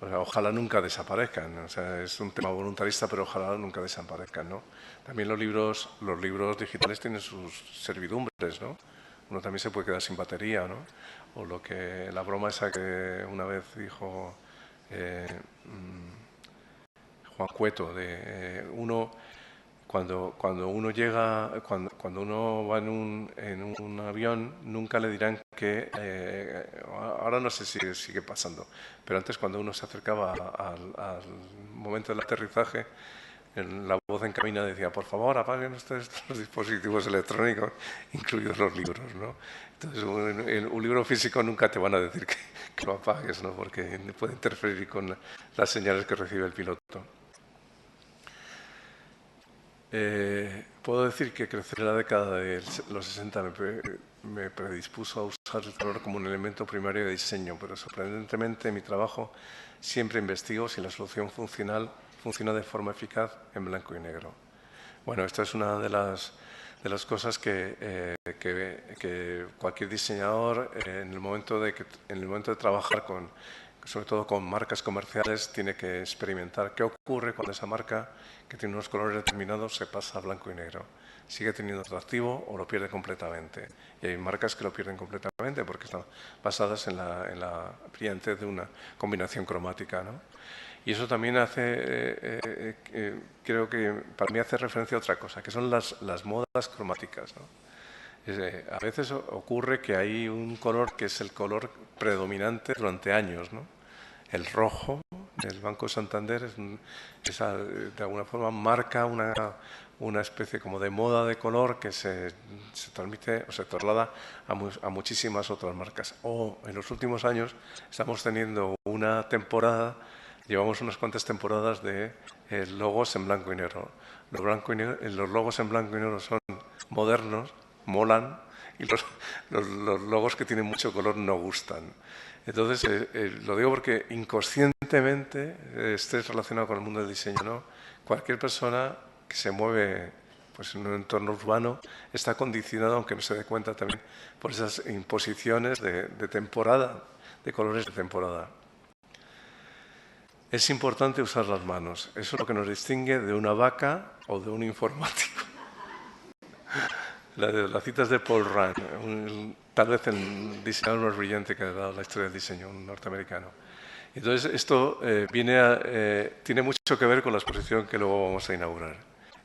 B: sea, ojalá nunca desaparezcan. O sea, es un tema voluntarista, pero ojalá nunca desaparezcan, ¿no? También los libros digitales tienen sus servidumbres, ¿no? Uno también se puede quedar sin batería, ¿no? O la broma esa que una vez dijo Juan Cueto, cuando uno llega, cuando uno va en un avión, nunca le dirán que, ahora no sé si sigue pasando, pero antes cuando uno se acercaba al momento del aterrizaje, la voz en cabina decía, por favor, apaguen ustedes los dispositivos electrónicos, incluidos los libros, ¿no? Entonces, un libro físico nunca te van a decir que lo apagues, ¿no? Porque puede interferir con las señales que recibe el piloto. Puedo decir que crecer en la década de los 60 me predispuso a usar el color como un elemento primario de diseño, pero sorprendentemente en mi trabajo siempre investigo si la solución funciona de forma eficaz en blanco y negro. Bueno, esta es una de las cosas que cualquier diseñador en el momento de trabajar sobre todo con marcas comerciales, tiene que experimentar qué ocurre cuando esa marca, que tiene unos colores determinados, se pasa a blanco y negro. ¿Sigue teniendo atractivo o lo pierde completamente? Y hay marcas que lo pierden completamente porque están basadas en la brillantez de una combinación cromática, ¿no? Y eso también creo que para mí hace referencia a otra cosa, que son las modas cromáticas, ¿no? A veces ocurre que hay un color que es el color predominante durante años, ¿no? El rojo del Banco Santander de alguna forma marca una especie como de moda de color que se transmite o se traslada a muchísimas otras marcas. O en los últimos años estamos teniendo un una temporada, llevamos unas cuantas temporadas de logos en blanco y negro. Los logos en blanco y negro son modernos, molan, y los logos que tienen mucho color no gustan. Entonces, lo digo porque inconscientemente estés relacionado con el mundo del diseño, ¿no? Cualquier persona que se mueve pues, en un entorno urbano está condicionado, aunque no se dé cuenta también, por esas imposiciones de temporada, de colores de temporada. Es importante usar las manos. Eso es lo que nos distingue de una vaca o de un informático. Las citas de Paul Rand, tal vez el diseñador más brillante que ha dado la historia del diseño, un norteamericano. Entonces, esto tiene mucho que ver con la exposición que luego vamos a inaugurar.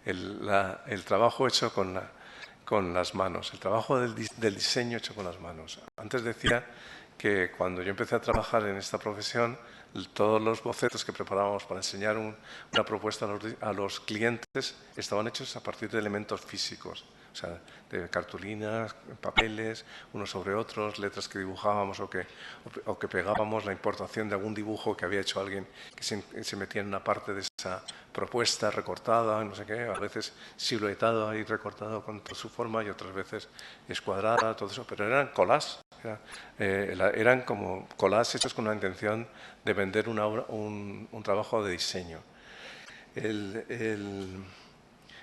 B: El trabajo hecho con las manos, el trabajo del diseño hecho con las manos. Antes decía que cuando yo empecé a trabajar en esta profesión, todos los bocetos que preparábamos para enseñar una propuesta a los clientes estaban hechos a partir de elementos físicos, o sea, de cartulinas, papeles, unos sobre otros, letras que dibujábamos o que pegábamos, la importación de algún dibujo que había hecho alguien que se metía en una parte de esa propuesta recortada, no sé qué, a veces siluetado y recortado con toda su forma y otras veces escuadrada, todo eso, pero eran collages. Eran como collages hechos con la intención de vender una obra, un trabajo de diseño. En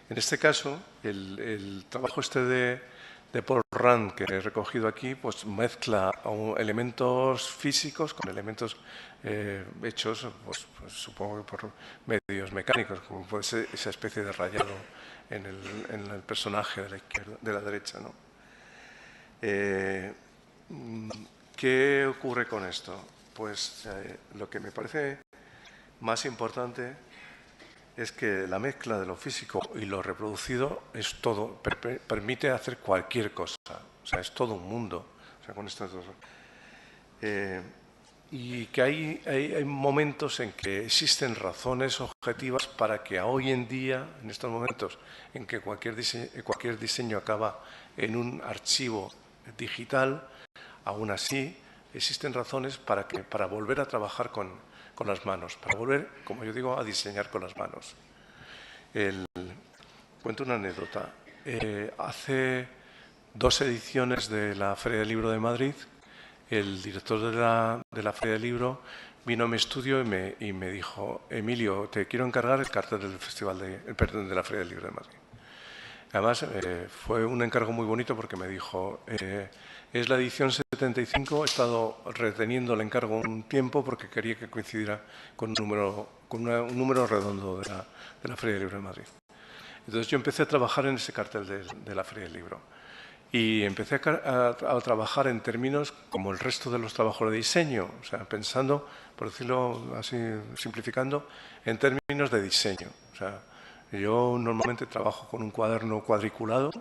B: este caso, el trabajo de Paul Rand que he recogido aquí, pues mezcla elementos físicos con elementos hechos, pues, supongo que por medios mecánicos, como puede ser esa especie de rayado en el personaje de la derecha, ¿no? ¿Qué ocurre con esto? Pues lo que me parece más importante es que la mezcla de lo físico y lo reproducido es todo, permite hacer cualquier cosa, o sea, es todo un mundo, o sea, con estas dos. Y que hay momentos en que existen razones objetivas para que hoy en día, en estos momentos en que cualquier diseño acaba en un archivo digital, aún así existen razones para volver a trabajar con las manos, para volver, como yo digo, a diseñar con las manos. Cuento una anécdota. Hace 2 ediciones de la Feria del Libro de Madrid, el director de la Feria del Libro vino a mi estudio y me dijo: Emilio, te quiero encargar el cartel del de la Feria del Libro de Madrid. Además, fue un encargo muy bonito porque me dijo: es la edición 75, he estado reteniendo el encargo un tiempo porque quería que coincidiera con un número redondo de la Feria del Libro de Madrid. Entonces yo empecé a trabajar en ese cartel de la Feria del Libro y empecé a trabajar en términos como el resto de los trabajos de diseño, o sea, pensando, por decirlo así, simplificando, en términos de diseño. O sea, yo normalmente trabajo con un cuaderno cuadriculado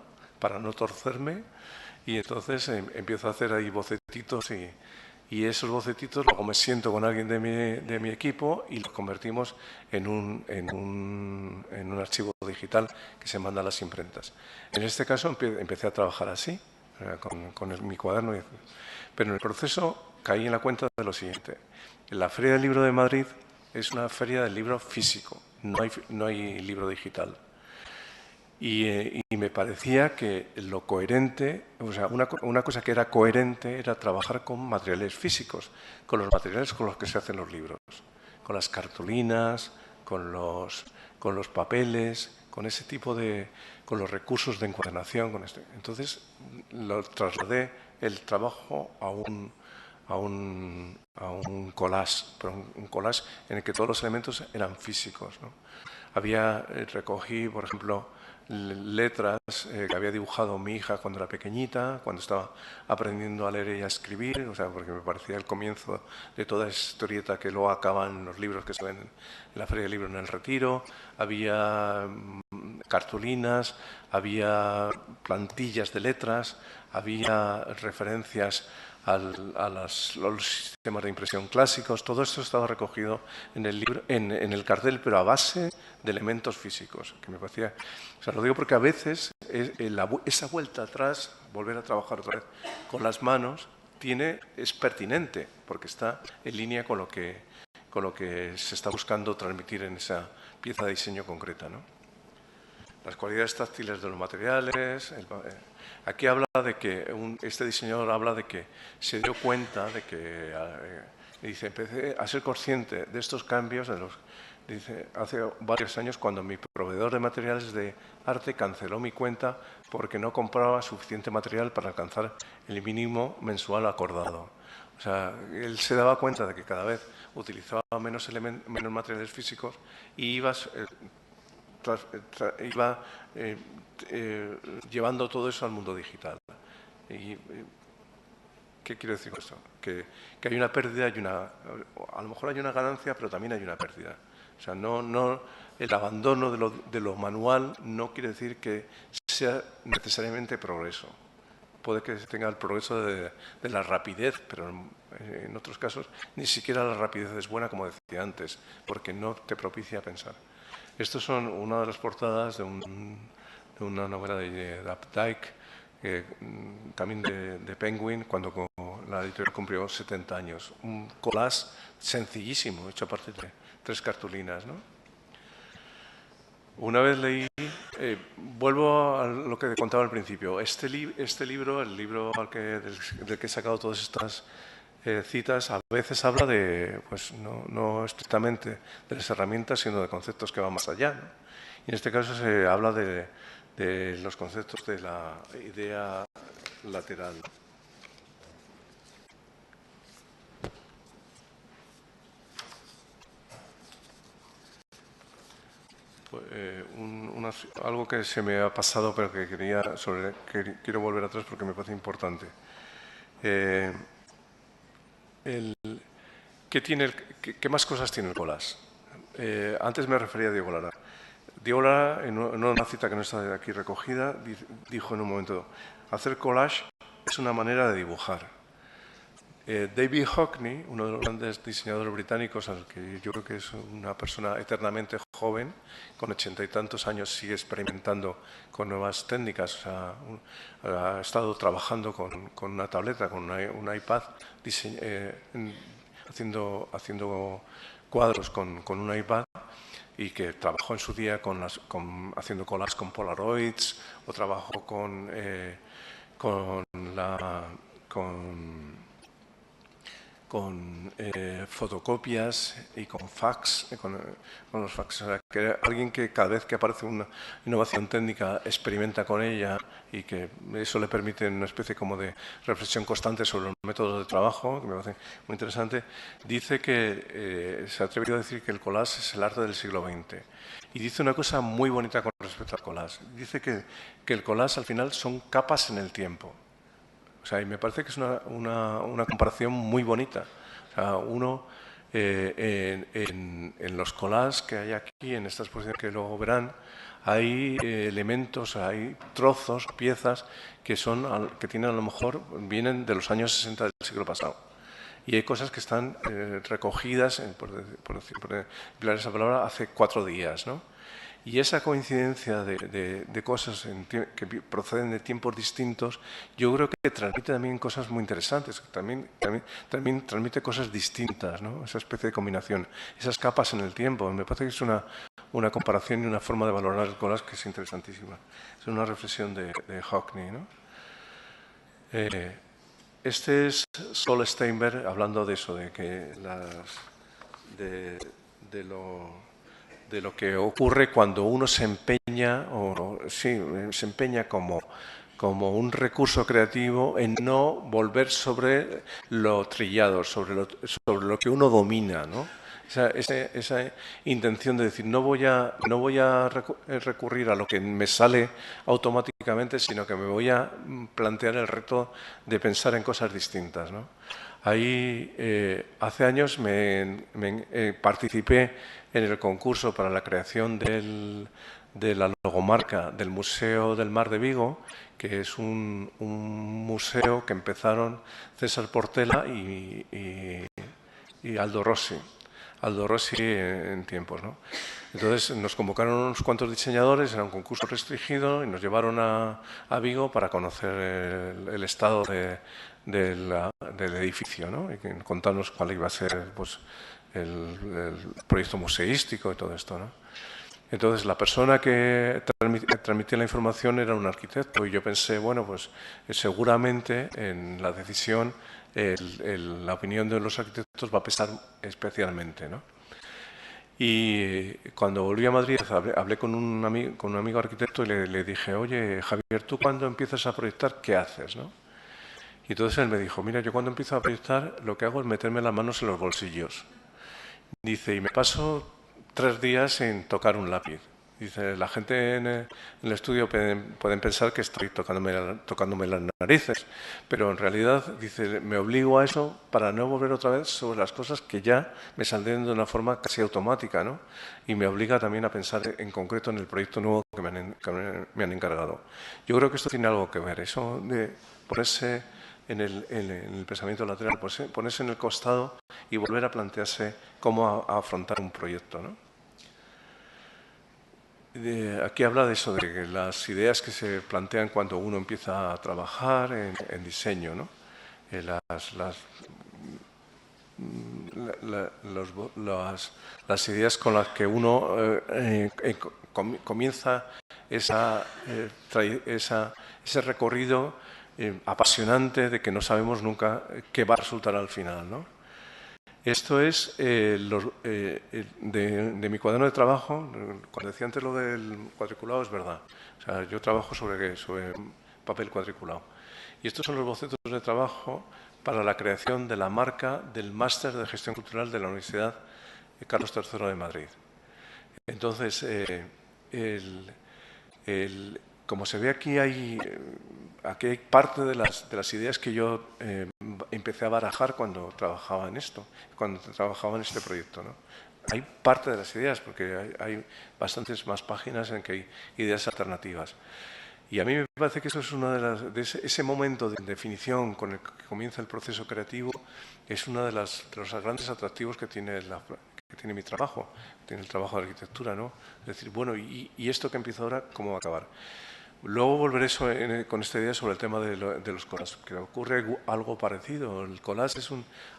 B: para no torcerme y entonces empiezo a hacer ahí bocetitos y esos bocetitos luego me siento con alguien de mi equipo y los convertimos en un archivo digital que se manda a las imprentas. En este caso empecé a trabajar así, con mi cuaderno, pero en el proceso caí en la cuenta de lo siguiente. La Feria del Libro de Madrid es una feria del libro físico, no hay libro digital. Y me parecía que lo coherente, o sea, una cosa que era coherente era trabajar con materiales físicos, con los materiales con los que se hacen los libros, con las cartulinas, con los papeles, con ese tipo con los recursos de encuadernación. Entonces, lo trasladé el trabajo a un collage, pero un collage en el que todos los elementos eran físicos, ¿no? Recogí, por ejemplo, letras que había dibujado mi hija cuando era pequeñita, cuando estaba aprendiendo a leer y a escribir, o sea, porque me parecía el comienzo de toda esa historieta que luego acaban en los libros que se ven en la Feria del Libro en el Retiro. Había cartulinas, había plantillas de letras, había referencias a los sistemas de impresión clásicos. Todo esto estaba recogido en el libro, en el cartel, pero a base de elementos físicos, que me parecía... O sea, lo digo porque a veces esa vuelta atrás, volver a trabajar otra vez con las manos, es pertinente, porque está en línea con lo que se está buscando transmitir en esa pieza de diseño concreta, ¿no? Las cualidades táctiles de los materiales. Aquí habla de que este diseñador habla de que se dio cuenta de que dice, empecé a ser consciente de estos cambios dice, hace varios años cuando mi proveedor de materiales de arte canceló mi cuenta porque no compraba suficiente material para alcanzar el mínimo mensual acordado. O sea, él se daba cuenta de que cada vez utilizaba menos materiales físicos y iba llevando todo eso al mundo digital. ¿Qué quiero decir con esto? Que hay una pérdida, a lo mejor hay una ganancia, pero también hay una pérdida. O sea, el abandono de lo manual no quiere decir que sea necesariamente progreso. Puede que tenga el progreso de la rapidez, pero en otros casos ni siquiera la rapidez es buena, como decía antes, porque no te propicia pensar. Estos son una de las portadas de una novela de Updike, también de Penguin, cuando la editorial cumplió 70 años. Un collage sencillísimo, hecho a partir de 3 cartulinas, ¿no? Una vez leí, vuelvo a lo que contaba al principio, este libro, el libro del que he sacado todas estas citas, a veces habla de, pues no estrictamente de las herramientas, sino de conceptos que van más allá, ¿no? Y en este caso se habla de los conceptos de la idea lateral. Algo que se me ha pasado, pero que quiero volver atrás porque me parece importante. ¿Qué más cosas tiene el collage? Antes me refería a Diego Lara. Diego Lara, en una cita que no está aquí recogida, dijo en un momento, hacer collage es una manera de dibujar. David Hockney, uno de los grandes diseñadores británicos, al que yo creo que es una persona eternamente joven, con 80 y tantos años sigue experimentando con nuevas técnicas. O sea, ha estado trabajando con una tableta, con un iPad, haciendo cuadros con un iPad, y que trabajó en su día haciendo collages con Polaroids, o trabajó con fotocopias y con fax, con los fax. O sea, que alguien que cada vez que aparece una innovación técnica experimenta con ella, y que eso le permite una especie como de reflexión constante sobre los métodos de trabajo, que me parece muy interesante. Dice que se ha atrevido a decir que el collage es el arte del siglo XX. Y dice una cosa muy bonita con respecto al collage. Dice que el collage al final son capas en el tiempo. O sea, y me parece que es una comparación muy bonita. O sea, uno en los collages que hay aquí, en esta exposición que luego verán, hay elementos, hay trozos, piezas que tienen a lo mejor, vienen de los años 60 del siglo pasado. Y hay cosas que están recogidas, por emplear esa palabra, hace 4 días, ¿no? Y esa coincidencia de cosas que proceden de tiempos distintos, yo creo que transmite también cosas muy interesantes, también transmite cosas distintas, ¿no? Esa especie de combinación, esas capas en el tiempo. Me parece que es una comparación y una forma de valorar el collage que es interesantísima. Es una reflexión de Hockney, ¿no? Este es Sol Steinberg hablando de eso, de que de lo que ocurre cuando uno se empeña, se empeña como un recurso creativo en no volver sobre lo trillado, sobre lo que uno domina, ¿no? Esa intención de decir, no voy a recurrir a lo que me sale automáticamente, sino que me voy a plantear el reto de pensar en cosas distintas, ¿no? Ahí, hace años participé en el concurso para la creación de la logomarca del Museo del Mar de Vigo, que es un museo que empezaron César Portela y Aldo Rossi en tiempos, ¿no? Entonces nos convocaron unos cuantos diseñadores, era un concurso restringido, y nos llevaron a Vigo para conocer el estado de del edificio, ¿no? Y contarnos cuál iba a ser pues, el proyecto museístico y todo esto, ¿no? Entonces, la persona que transmitía la información era un arquitecto y yo pensé, bueno, pues seguramente en la decisión la opinión de los arquitectos va a pesar especialmente, ¿no? Y cuando volví a Madrid hablé con un amigo arquitecto y le dije, oye, Javier, ¿tú cuando empiezas a proyectar, qué haces, no? Y entonces él me dijo, mira, yo cuando empiezo a proyectar lo que hago es meterme las manos en los bolsillos. Dice, y me paso 3 días sin tocar un lápiz. Dice, la gente en el estudio pueden pensar que estoy tocándome las narices, pero en realidad, dice, me obligo a eso para no volver otra vez sobre las cosas que ya me saldrían de una forma casi automática, ¿no? Y me obliga también a pensar en concreto en el proyecto nuevo que me han encargado. Yo creo que esto tiene algo que ver, eso de ponerse en el pensamiento lateral, ponerse en el costado y volver a plantearse cómo afrontar un proyecto, ¿no? Aquí habla de eso, de las ideas que se plantean cuando uno empieza a trabajar en diseño, ¿no? Las ideas con las que uno comienza ese recorrido apasionante de que no sabemos nunca qué va a resultar al final, ¿no? Esto es de mi cuaderno de trabajo. Cuando decía antes lo del cuadriculado, es verdad. O sea, yo trabajo sobre papel cuadriculado. Y estos son los bocetos de trabajo para la creación de la marca del Máster de Gestión Cultural de la Universidad Carlos III de Madrid. Entonces, como se ve aquí hay parte de las ideas que yo empecé a barajar cuando trabajaba en esto, cuando trabajaba en este proyecto, ¿no? Hay parte de las ideas, porque hay bastantes más páginas en que hay ideas alternativas. Y a mí me parece que eso es ese momento de definición con el que comienza el proceso creativo, es uno de los grandes atractivos que tiene mi trabajo, tiene el trabajo de arquitectura, ¿no? Es decir, bueno, ¿y esto que empiezo ahora, cómo va a acabar? Luego volveré con esta idea sobre el tema de los collages, que ocurre algo parecido. El collage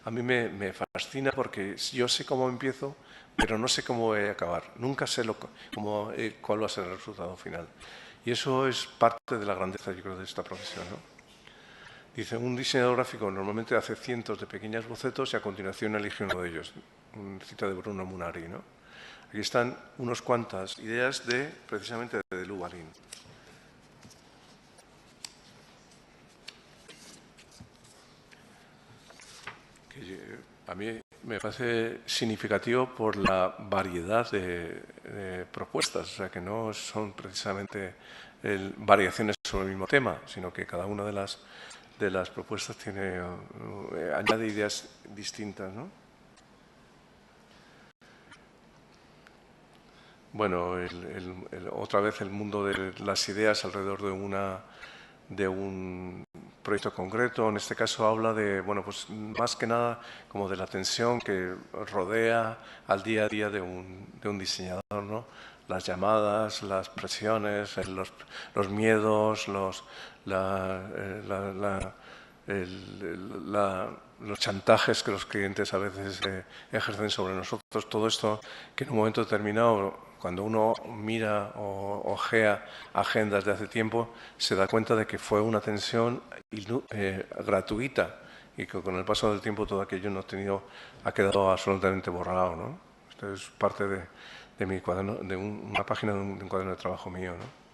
B: a mí me fascina porque yo sé cómo empiezo, pero no sé cómo voy a acabar. Nunca sé cuál va a ser el resultado final. Y eso es parte de la grandeza, yo creo, de esta profesión, ¿no? Dice, un diseñador gráfico normalmente hace cientos de pequeños bocetos y a continuación elige uno de ellos. Cita de Bruno Munari, ¿no? Aquí están unas cuantas ideas precisamente de Lou Balin. Que a mí me parece significativo por la variedad de propuestas, o sea, que no son precisamente variaciones sobre el mismo tema, sino que cada una de las propuestas añade ideas distintas, ¿no? Bueno, otra vez el mundo de las ideas alrededor de un proyecto concreto. En este caso habla de, bueno, pues más que nada como de la tensión que rodea al día a día de un diseñador, ¿no? Las llamadas, las presiones, los miedos, los chantajes que los clientes a veces ejercen sobre nosotros. Todo esto que en un momento determinado, cuando uno mira o ojea agendas de hace tiempo, se da cuenta de que fue una tensión gratuita y que con el paso del tiempo todo aquello ha quedado absolutamente borrado, ¿no? Esto es parte de mi cuaderno, de una página de un cuaderno de trabajo mío, ¿no?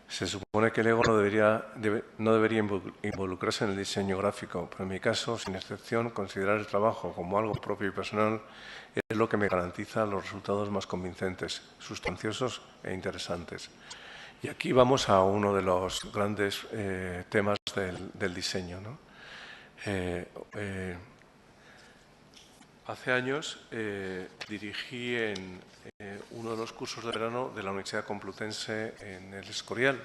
B: Se supone que el ego no debería involucrarse en el diseño gráfico, pero en mi caso, sin excepción, considerar el trabajo como algo propio y personal es lo que me garantiza los resultados más convincentes, sustanciosos e interesantes. Y aquí vamos a uno de los grandes temas del diseño, ¿no? Hace años dirigí en uno de los cursos de verano de la Universidad Complutense en el Escorial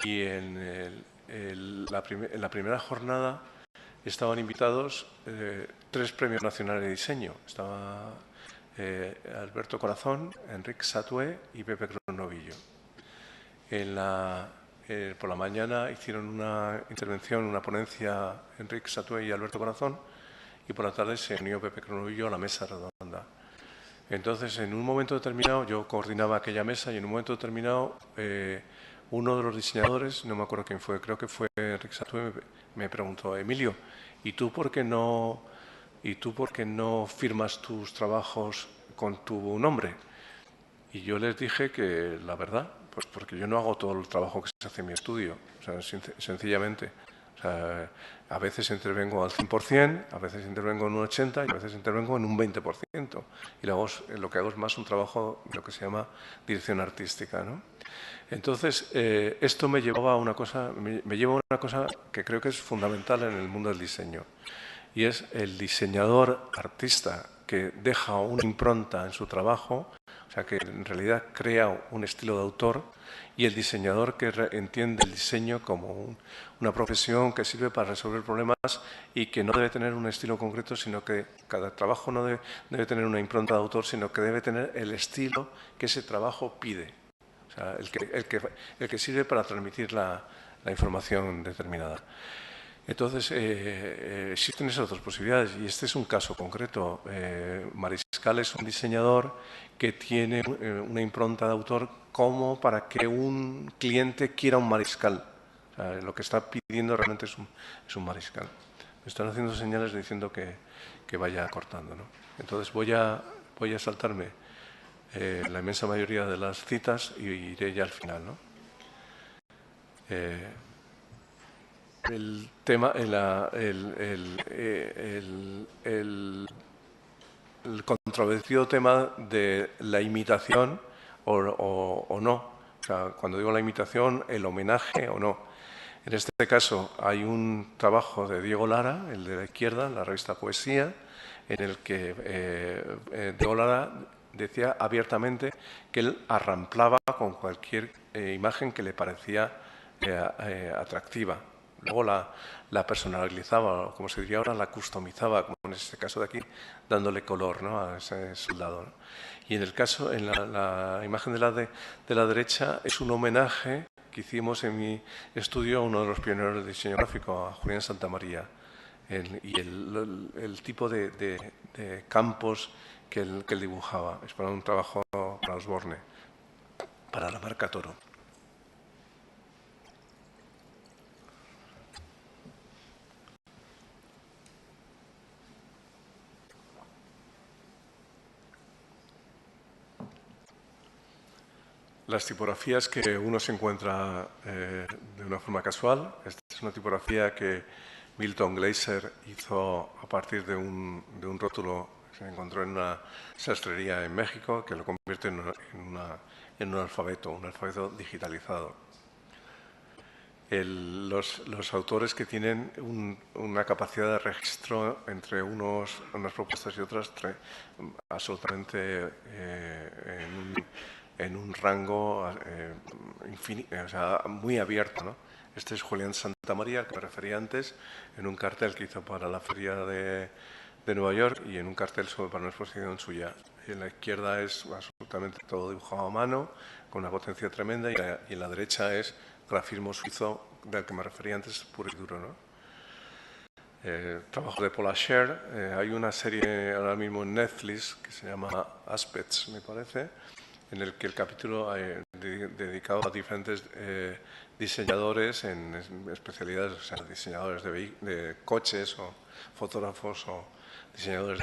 B: y en la primera jornada estaban invitados 3 premios nacionales de diseño. Estaba Alberto Corazón, Enrique Satué y Pepe Cronovillo. En la por la mañana hicieron una intervención, una ponencia Enrique Satué y Alberto Corazón, y por la tarde se unió Pepe Cronovillo a la mesa redonda. Entonces, en un momento determinado, yo coordinaba aquella mesa y en un momento determinado uno de los diseñadores, no me acuerdo quién fue, creo que fue Enrique Satué, me preguntó: Emilio, ¿y tú por qué no firmas tus trabajos con tu nombre? Y yo les dije que la verdad, pues porque yo no hago todo el trabajo que se hace en mi estudio, o sea, sencillamente. O sea, a veces intervengo al 100%, a veces intervengo en un 80% y a veces intervengo en un 20%. Y luego lo que hago es más un trabajo de lo que se llama dirección artística, ¿no? Entonces, esto me llevaba a una cosa, me lleva a una cosa que creo que es fundamental en el mundo del diseño. Y es el diseñador artista que deja una impronta en su trabajo, o sea, que en realidad crea un estilo de autor, y el diseñador que entiende el diseño como una profesión que sirve para resolver problemas y que no debe tener un estilo concreto, sino que cada trabajo no debe tener una impronta de autor, sino que debe tener el estilo que ese trabajo pide. O sea, el que sirve para transmitir la información determinada. Entonces, existen esas otras posibilidades y este es un caso concreto. Mariscal es un diseñador que tiene una impronta de autor como para que un cliente quiera un mariscal. O sea, lo que está pidiendo realmente es un mariscal. Me están haciendo señales diciendo que vaya cortando, ¿no? Entonces voy a saltarme la inmensa mayoría de las citas y iré ya al final, ¿no? El tema, el controvertido tema de la imitación o no. O sea, cuando digo la imitación, el homenaje o no. En este caso hay un trabajo de Diego Lara, el de la izquierda, en la revista Poesía, en el que Diego Lara decía abiertamente que él arramplaba con cualquier imagen que le parecía atractiva. Luego la personalizaba, o como se diría ahora, la customizaba, como en este caso de aquí, dándole color, ¿no?, a ese soldado, ¿no? Y en el caso, en la imagen de la derecha, es un homenaje que hicimos en mi estudio a uno de los pioneros del diseño gráfico, a Julián Santamaría, y el tipo de campos que él dibujaba. Es para un trabajo para Osborne, para la marca Toro. Las tipografías que uno se encuentra de una forma casual. Esta es una tipografía que Milton Glaser hizo a partir de un rótulo que se encontró en una sastrería en México, que lo convierte en un alfabeto digitalizado. Los autores que tienen una capacidad de registro entre unas propuestas y otras absolutamente en un rango o sea, muy abierto, ¿no? Este es Julián Santamaría, al que me refería antes, en un cartel que hizo para la Feria de Nueva York y en un cartel para una exposición suya. Y en la izquierda es absolutamente todo dibujado a mano, con una potencia tremenda, y en la derecha es grafismo suizo, del que me refería antes, puro y duro, ¿no? Trabajo de Paul Asher. Hay una serie ahora mismo en Netflix que se llama Aspects, me parece, en el que el capítulo dedicado a diferentes diseñadores en especialidades, o sea, diseñadores de coches o fotógrafos o diseñadores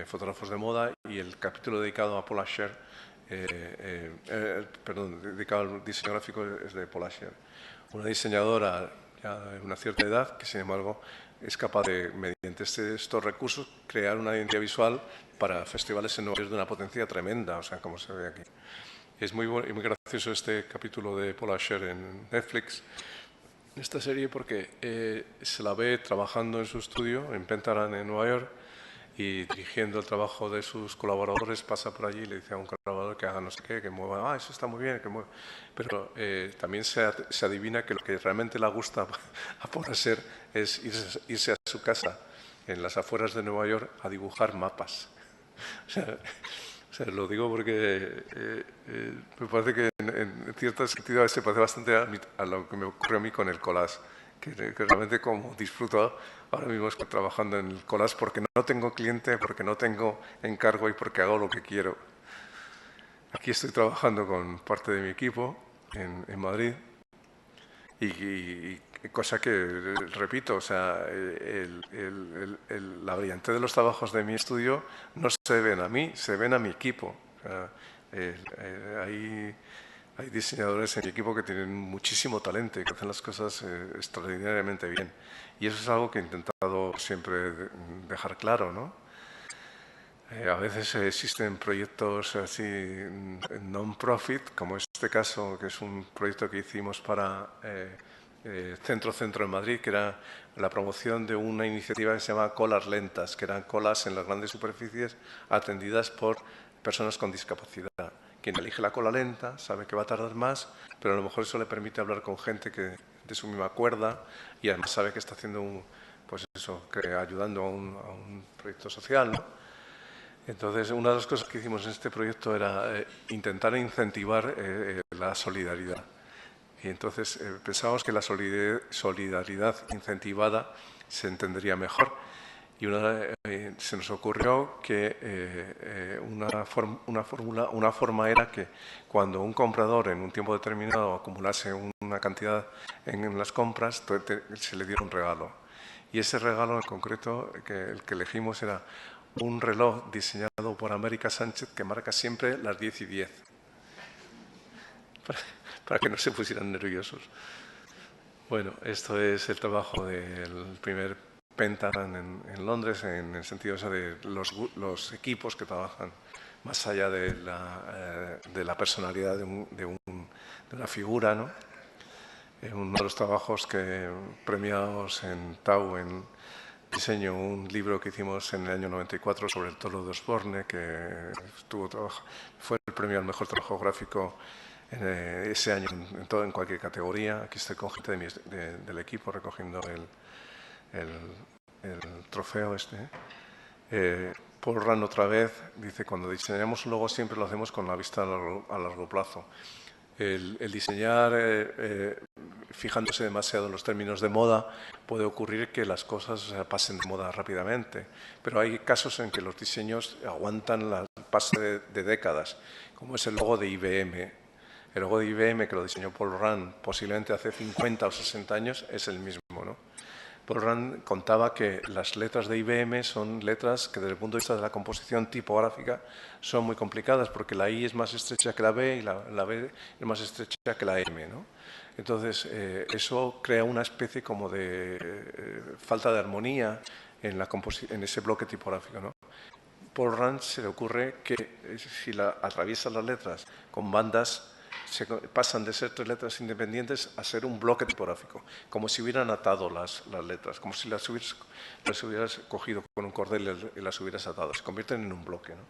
B: fotógrafos de moda, y el capítulo dedicado a Paul Asher, dedicado al diseño gráfico, es de Paul Asher. Una diseñadora ya de una cierta edad que, sin embargo, es capaz de, mediante estos recursos, crear una identidad visual para festivales en Nueva York de una potencia tremenda, o sea, como se ve aquí. Es muy gracioso este capítulo de Paul Asher en Netflix, esta serie, porque se la ve trabajando en su estudio en Pentagram, en Nueva York, y dirigiendo el trabajo de sus colaboradores, pasa por allí y le dice a un colaborador que haga no sé qué, que mueva, eso está muy bien, que mueva. Pero también se adivina que lo que realmente le gusta a Paul Asher es irse a su casa en las afueras de Nueva York a dibujar mapas. O sea, sea, lo digo porque me parece que en cierto sentido se parece bastante a lo que me ocurrió a mí con el collage, que realmente como disfruto ahora mismo estoy trabajando en el collage porque no tengo cliente, porque no tengo encargo y porque hago lo que quiero. Aquí estoy trabajando con parte de mi equipo en Madrid y cosa que, repito, o sea, la brillantez de los trabajos de mi estudio no se ven a mí, se ven a mi equipo. O sea, hay diseñadores en mi equipo que tienen muchísimo talento y que hacen las cosas extraordinariamente bien. Y eso es algo que he intentado siempre dejar claro, ¿no? A veces existen proyectos así non-profit, como este caso, que es un proyecto que hicimos para Centro-Centro en Madrid, que era la promoción de una iniciativa que se llama Colas Lentas, que eran colas en las grandes superficies atendidas por personas con discapacidad. Quien elige la cola lenta sabe que va a tardar más, pero a lo mejor eso le permite hablar con gente que de su misma cuerda y además sabe que está haciendo pues eso, que ayudando a un proyecto social, ¿no? Entonces, una de las cosas que hicimos en este proyecto era intentar incentivar la solidaridad. Y entonces pensábamos que la solidaridad incentivada se entendería mejor. Y se nos ocurrió que una forma era que cuando un comprador en un tiempo determinado acumulase una cantidad en las compras, se le diera un regalo. Y ese regalo en concreto, el que elegimos era un reloj diseñado por América Sánchez que marca siempre las 10:10, para que no se pusieran nerviosos. Bueno, esto es el trabajo del primer Pentagram en Londres, en el sentido de los equipos que trabajan más allá de la personalidad de una figura, ¿no? Uno de los trabajos premiados en Tau en diseño, un libro que hicimos en el año 94 sobre el toro de Osborne, que fue el premio al mejor trabajo gráfico ese año en cualquier categoría. Aquí estoy con gente del equipo recogiendo el trofeo este. Paul Rand otra vez dice, cuando diseñamos un logo siempre lo hacemos con la vista a largo plazo. El diseñar fijándose demasiado en los términos de moda puede ocurrir que las cosas pasen de moda rápidamente, pero hay casos en que los diseños aguantan el paso de décadas, como es el logo de IBM. El logo de IBM que lo diseñó Paul Rand posiblemente hace 50 o 60 años es el mismo, ¿no? Paul Rand contaba que las letras de IBM son letras que desde el punto de vista de la composición tipográfica son muy complicadas porque la I es más estrecha que la B y la B es más estrecha que la M, ¿no? Entonces, eso crea una especie como de falta de armonía en ese bloque tipográfico, ¿no? Paul Rand se le ocurre que si atraviesas las letras con bandas, pasan de ser 3 letras independientes a ser un bloque tipográfico, como si hubieran atado las letras, como si las hubieras cogido con un cordel y las hubieras atado, se convierten en un bloque, ¿no?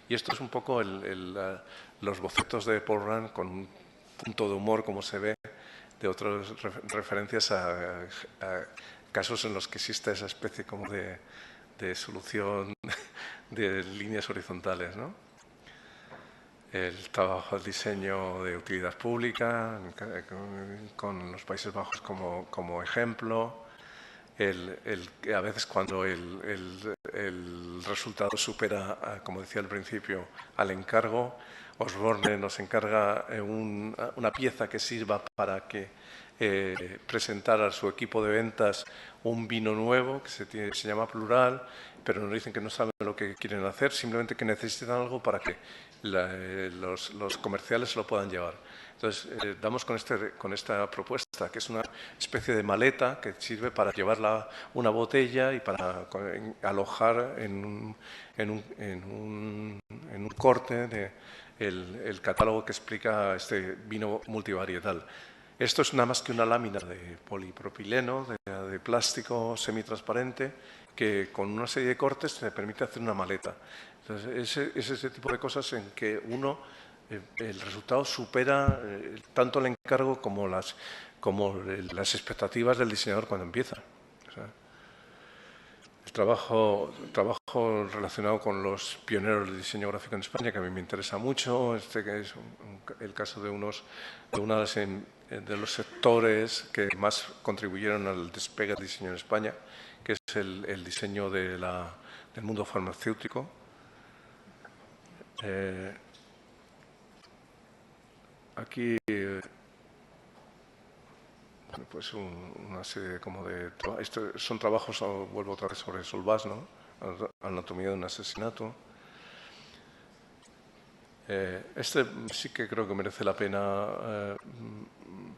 B: Y esto es un poco los bocetos de Paul Rand con un punto de humor, como se ve, de otras referencias a casos en los que existe esa especie como de solución de líneas horizontales, ¿no? El trabajo del diseño de utilidad pública, con los Países Bajos como ejemplo. A veces cuando el resultado supera, como decía al principio, al encargo, Osborne nos encarga una pieza que sirva para que presentar a su equipo de ventas un vino nuevo que se llama Plural, pero nos dicen que no saben lo que quieren hacer, simplemente que necesitan algo para que los comerciales se lo puedan llevar. Entonces, damos con esta propuesta, que es una especie de maleta que sirve para llevar una botella y para alojar en un corte el catálogo que explica este vino multivarietal. Esto es nada más que una lámina de polipropileno, de plástico semitransparente, que con una serie de cortes te permite hacer una maleta. Entonces, es ese tipo de cosas en que el resultado supera tanto el encargo como las expectativas del diseñador cuando empieza. O sea, el trabajo relacionado con los pioneros del diseño gráfico en España, que a mí me interesa mucho, que es el caso de de los sectores que más contribuyeron al despegue del diseño en España, que es el diseño del mundo farmacéutico. Aquí pues una serie como de... Estos son trabajos, vuelvo otra vez sobre Solvás, ¿no? Anatomía de un asesinato. Este sí que creo que merece la pena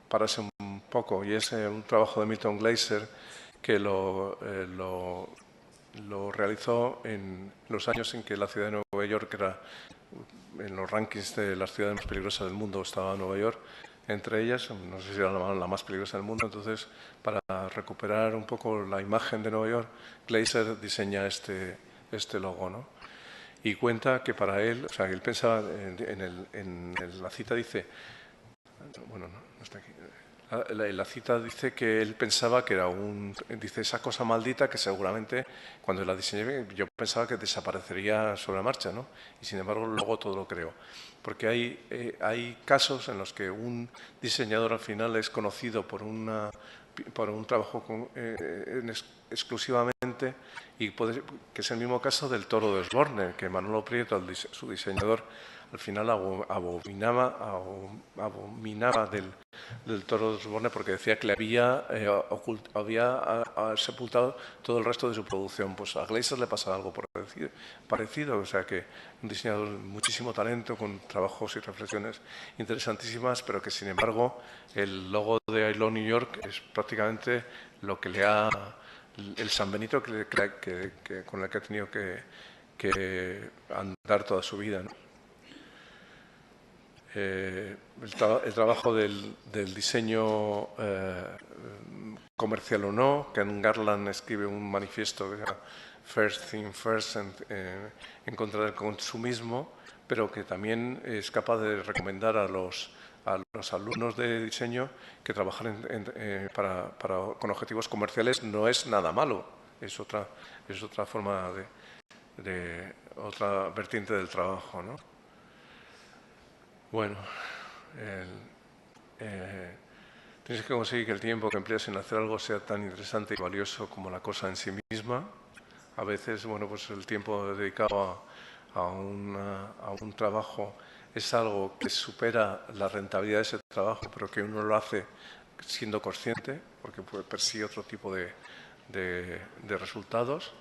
B: pararse un poco, y es un trabajo de Milton Glaser que lo realizó en los años en que la ciudad de Nueva York era, en los rankings de las ciudades más peligrosas del mundo, estaba Nueva York entre ellas, no sé si era la más peligrosa del mundo. Entonces, para recuperar un poco la imagen de Nueva York, Glaser diseña este logo, ¿no? Y cuenta que para él, o sea, él pensaba, en la cita dice, bueno, no está aquí. La cita dice que él pensaba que era dice, esa cosa maldita que seguramente cuando la diseñé yo pensaba que desaparecería sobre la marcha, ¿no? Y sin embargo luego todo lo creó. Porque hay casos en los que un diseñador al final es conocido por un trabajo exclusivamente, y que es el mismo caso del toro de Osborne, que Manolo Prieto, su diseñador, al final abominaba del toro de Osborne porque decía que le había sepultado todo el resto de su producción. Pues a Glaser le pasa algo parecido, o sea que un diseñador de muchísimo talento, con trabajos y reflexiones interesantísimas, pero que sin embargo el logo de I Love New York es prácticamente lo que le ha... el San Benito con el que ha tenido que andar toda su vida, ¿no? El trabajo del diseño comercial o no. Ken Garland escribe un manifiesto que se llama First Thing First en contra del consumismo, pero que también es capaz de recomendar a los alumnos de diseño que trabajar con objetivos comerciales no es nada malo, es otra forma otra vertiente del trabajo, ¿no? Bueno, tienes que conseguir que el tiempo que empleas en hacer algo sea tan interesante y valioso como la cosa en sí misma. A veces, bueno, pues el tiempo dedicado a un trabajo es algo que supera la rentabilidad de ese trabajo, pero que uno lo hace siendo consciente, porque persigue otro tipo de resultados.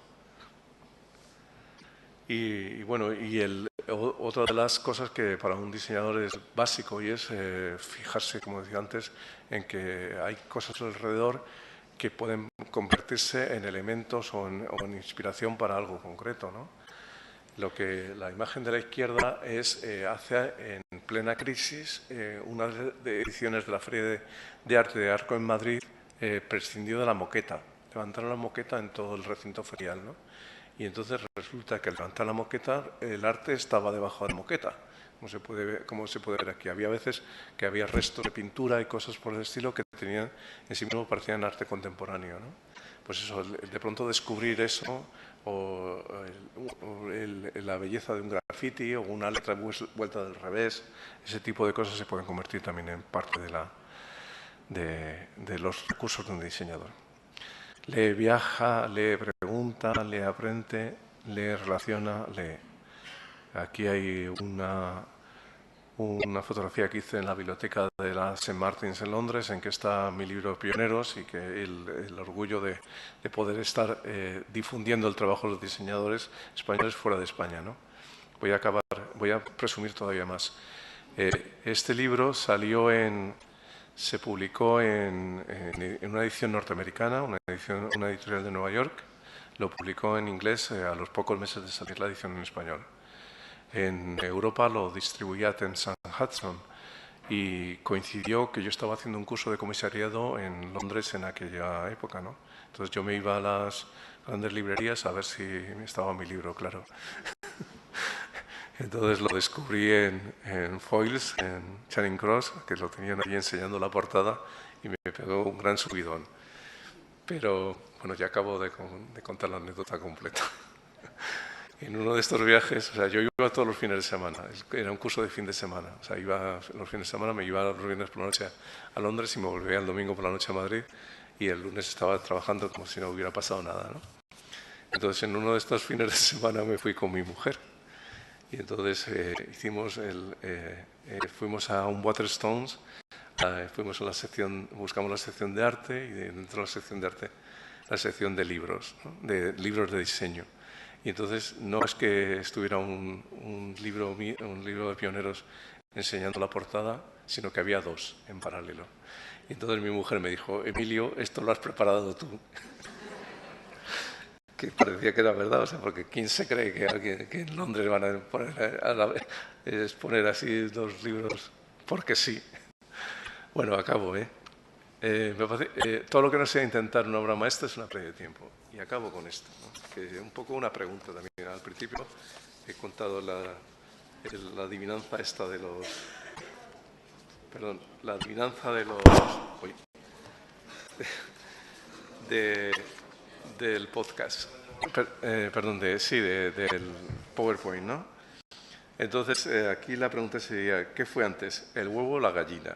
B: Y bueno, otra de las cosas que para un diseñador es básico, y es fijarse, como decía antes, en que hay cosas alrededor que pueden convertirse en elementos o en inspiración para algo concreto, ¿no? Lo que la imagen de la izquierda hace en plena crisis, una de ediciones de la Feria de Arte de Arco en Madrid prescindió de la moqueta. Levantaron la moqueta en todo el recinto ferial, ¿no? Y entonces resulta que al levantar la moqueta, el arte estaba debajo de la moqueta, como se puede ver aquí. Había veces que había restos de pintura y cosas por el estilo que tenían en sí mismo parecían arte contemporáneo, ¿no? Pues eso, de pronto descubrir eso, o la belleza de un graffiti o una letra vuelta del revés, ese tipo de cosas se pueden convertir también en parte de los recursos de un diseñador. Le viaja, le pregunta, le aprende, le relaciona, lee. Aquí hay una fotografía que hice en la biblioteca de la St. Martin's en Londres, en que está mi libro Pioneros, y que el orgullo de poder estar difundiendo el trabajo de los diseñadores españoles fuera de España, ¿no? Voy a presumir todavía más. Este libro se publicó en una edición norteamericana, una editorial de Nueva York. Lo publicó en inglés a los pocos meses de salir la edición en español. En Europa lo distribuía Thames Hudson, y coincidió que yo estaba haciendo un curso de comisariado en Londres en aquella época, ¿no? Entonces yo me iba a las grandes librerías a ver si estaba mi libro, claro. Entonces lo descubrí en Foyles, en Charing Cross, que lo tenían allí enseñando la portada, y me pegó un gran subidón. Pero bueno, ya acabo de contar la anécdota completa. En uno de estos viajes, o sea, yo iba todos los fines de semana, era un curso de fin de semana, o sea, iba los fines de semana, me iba los viernes por la noche a Londres y me volvía el domingo por la noche a Madrid y el lunes estaba trabajando como si no hubiera pasado nada, ¿no? Entonces, en uno de estos fines de semana me fui con mi mujer y entonces fuimos a un Waterstones, fuimos a la sección, buscamos la sección de arte y dentro de la sección de arte la sección de libros, ¿no? De libros de diseño. Y entonces no es que estuviera un libro de pioneros enseñando la portada, sino que había dos en paralelo. Y entonces mi mujer me dijo, Emilio, esto lo has preparado tú. Que parecía que era verdad, o sea, porque ¿quién se cree que en Londres van a poner así dos libros? Porque sí. Bueno, acabo, ¿eh? Me parece, todo lo que no sea intentar una obra maestra es una pérdida de tiempo. Y acabo con esto, ¿no? Que es un poco una pregunta también. Al principio he contado la adivinanza esta de los... Perdón, la adivinanza de los... Uy, del podcast. Perdón, del PowerPoint, ¿no? Entonces, aquí la pregunta sería, ¿qué fue antes, el huevo o la gallina?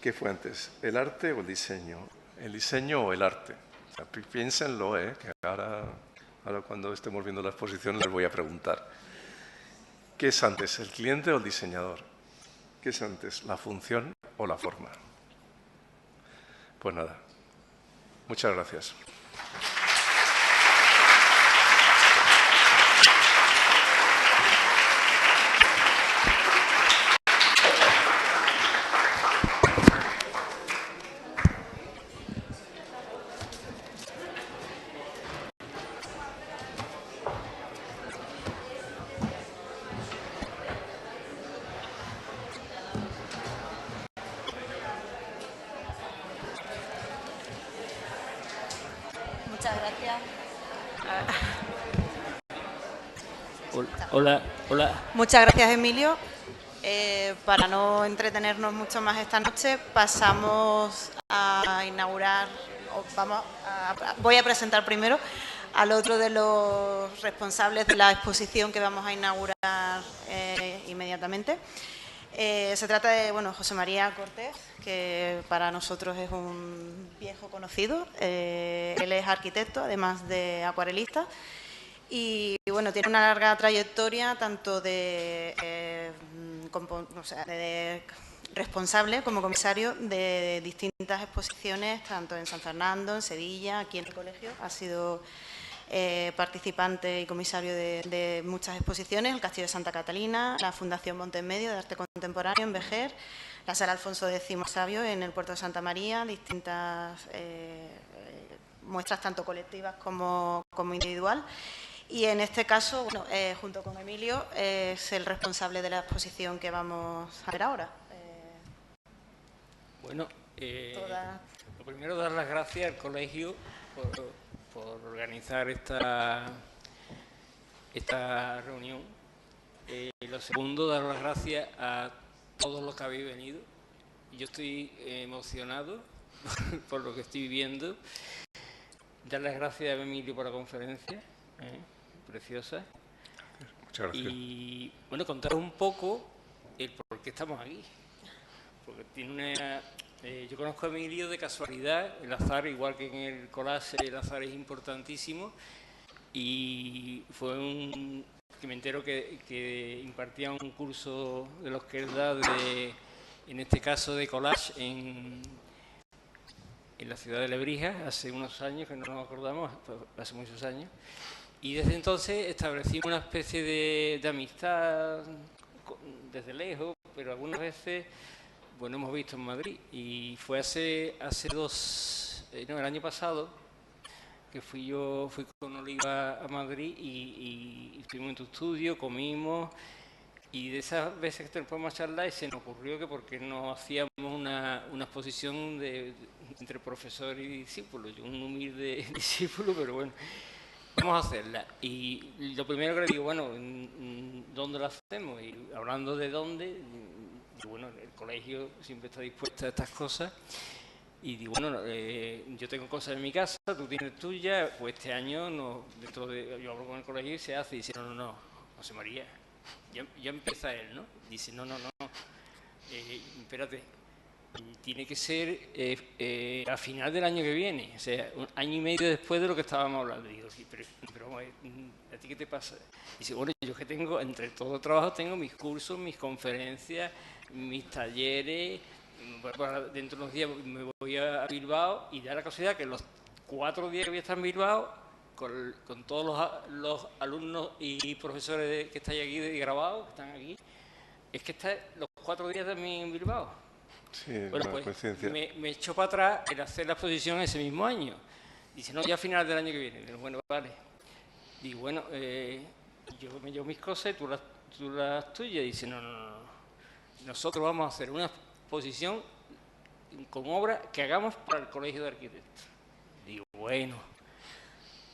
B: ¿Qué fue antes, el arte o el diseño? ¿El diseño o el arte? O sea, piénsenlo, que ahora cuando estemos viendo la exposición les voy a preguntar. ¿Qué es antes, el cliente o el diseñador? ¿Qué es antes, la función o la forma? Pues nada, muchas gracias.
A: Muchas gracias.
C: Hola, hola.
A: Muchas gracias, Emilio. Para no entretenernos mucho más esta noche, pasamos a inaugurar, voy a presentar primero al otro de los responsables de la exposición que vamos a inaugurar inmediatamente. Se trata de José María Cortés, que para nosotros es un viejo conocido. Él es arquitecto, además de acuarelista. Y bueno, tiene una larga trayectoria tanto de responsable como comisario de distintas exposiciones, tanto en San Fernando, en Sevilla, aquí en el colegio. Ha sido participante y comisario de muchas exposiciones, el Castillo de Santa Catalina, la Fundación Montemedio de Arte Contemporáneo en Vejer, la Sala Alfonso X Sabio en el Puerto de Santa María, distintas muestras tanto colectivas como individual. Y en este caso, junto con Emilio, es el responsable de la exposición que vamos a ver ahora.
C: Bueno, lo primero, dar las gracias al colegio por organizar esta reunión. Lo segundo, dar las gracias a todos los que habéis venido. Yo estoy emocionado por lo que estoy viviendo. Dar las gracias a Emilio por la conferencia. Preciosa.
B: Muchas gracias.
C: Y bueno, contar un poco el por qué estamos aquí. Porque tiene yo conozco a Emilio de casualidad, el azar, igual que en el collage, el azar es importantísimo. Y fue que me entero que impartía un curso de los que él da, en este caso de collage, en la ciudad de Lebrija, hace unos años, que no nos acordamos, hace muchos años. Y desde entonces establecimos una especie de amistad desde lejos, pero algunas veces, hemos visto en Madrid. Y fue el año pasado, que fui con Oliva a Madrid y estuvimos en tu estudio, comimos. Y de esas veces que podemos charlar, se nos ocurrió que por qué no hacíamos una exposición entre profesor y discípulo. Yo un humilde discípulo, pero bueno. Vamos a hacerla. Y lo primero que le digo, ¿dónde la hacemos? Y hablando de dónde, el colegio siempre está dispuesto a estas cosas. Y digo, bueno, yo tengo cosas en mi casa, tú tienes tuya, pues este año no, yo hablo con el colegio y se hace, y dice, no, José María, ya empieza él, ¿no? Dice, no, espérate, tiene que ser a final del año que viene, o sea, un año y medio después de lo que estábamos hablando. Digo, sí, pero ¿a ti qué te pasa? Dice, bueno, yo que tengo, entre todo trabajo, tengo mis cursos, mis conferencias, mis talleres. Dentro de unos días me voy a Bilbao y da la casualidad que los 4 días que voy a estar en Bilbao, con todos los alumnos y profesores que estáis aquí grabados, que están aquí, es que está los 4 días también en Bilbao.
B: Sí,
C: bueno, pues me echó para atrás el hacer la exposición ese mismo año. Dice, no, ya a final del año que viene. Digo, bueno, vale. Digo, bueno, yo me llevo mis cosas y tú las tuyas. Dice, no. Nosotros vamos a hacer una exposición con obra que hagamos para el Colegio de Arquitectos. Digo, bueno.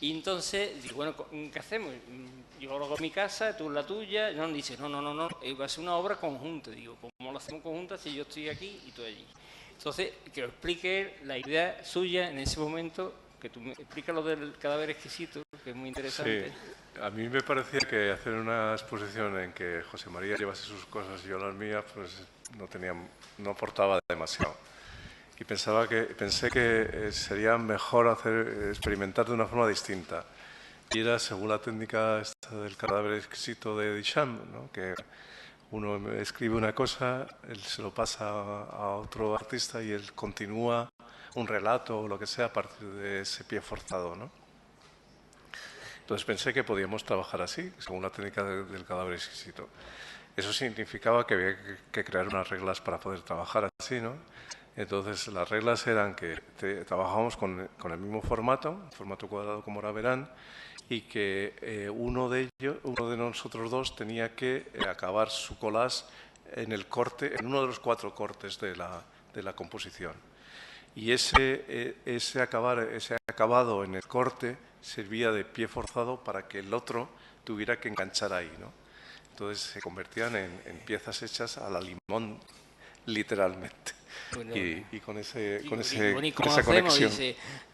C: Y entonces, digo, bueno, ¿qué hacemos? Yo lo hago en mi casa, tú la tuya. No, dice, no, va a ser una obra conjunta. Digo, ¿cómo lo hacemos conjunta si yo estoy aquí y tú allí? Entonces, que os explique la idea suya en ese momento, que tú me explicas lo del cadáver exquisito, que es muy interesante.
B: Sí, a mí me parecía que hacer una exposición en que José María llevase sus cosas y yo las mías, pues no aportaba demasiado. Y pensé que sería mejor experimentar de una forma distinta. Y era según la técnica esta del cadáver exquisito de Duchamp, ¿no? Que uno escribe una cosa, él se lo pasa a otro artista y él continúa un relato o lo que sea a partir de ese pie forzado, ¿no? Entonces pensé que podíamos trabajar así, según la técnica del cadáver exquisito. Eso significaba que había que crear unas reglas para poder trabajar así, ¿no? Entonces las reglas eran que trabajábamos con el mismo formato cuadrado como ahora verán, y que uno de nosotros dos tenía que acabar su collage en en uno de los 4 cortes de la composición. Y ese acabado en el corte servía de pie forzado para que el otro tuviera que enganchar ahí, ¿no? Entonces se convertían en piezas hechas a la limón, literalmente.
C: Bueno,
B: y con
C: ¿cómo
B: esa conexión.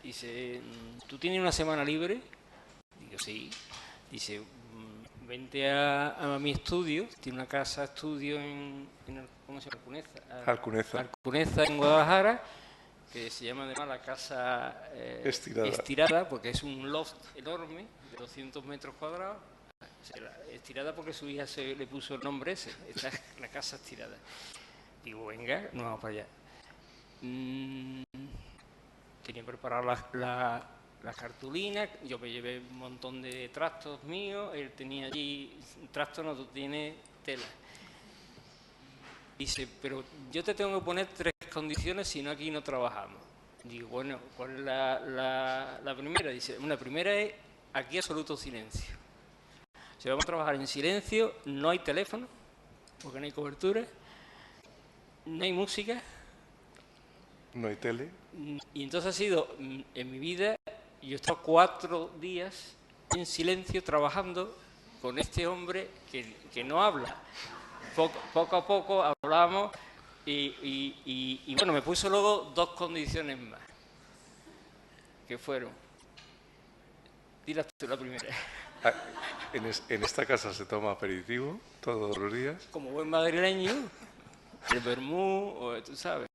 C: Dice, ¿tú tienes una semana libre? Digo, sí. Dice, vente a mi estudio, tiene una casa estudio ¿cómo se llama? Alcuneza, en Guadalajara, que se llama además la casa estirada, porque es un loft enorme de 200 metros cuadrados. Estirada porque su hija le puso el nombre ese, esta es la casa estirada. Digo, venga, nos vamos para allá. Tenía preparadas las cartulinas, yo me llevé un montón de trastos míos, él tenía allí trastos, no, tú tienes tela. Dice, pero yo te tengo que poner 3 condiciones, si no aquí no trabajamos. Digo, bueno, ¿cuál es la primera? Dice, la primera es aquí absoluto silencio. Si vamos a trabajar en silencio, no hay teléfono, porque no hay cobertura, no hay música.
B: No hay tele.
C: Y entonces ha sido, en mi vida, yo he estado 4 días en silencio trabajando con este hombre que no habla. Poco a poco hablamos y bueno, me puso luego 2 condiciones más, que fueron, dila tú la primera.
B: En esta casa se toma aperitivo todos los días.
C: Como buen madrileño, el vermú, tú sabes.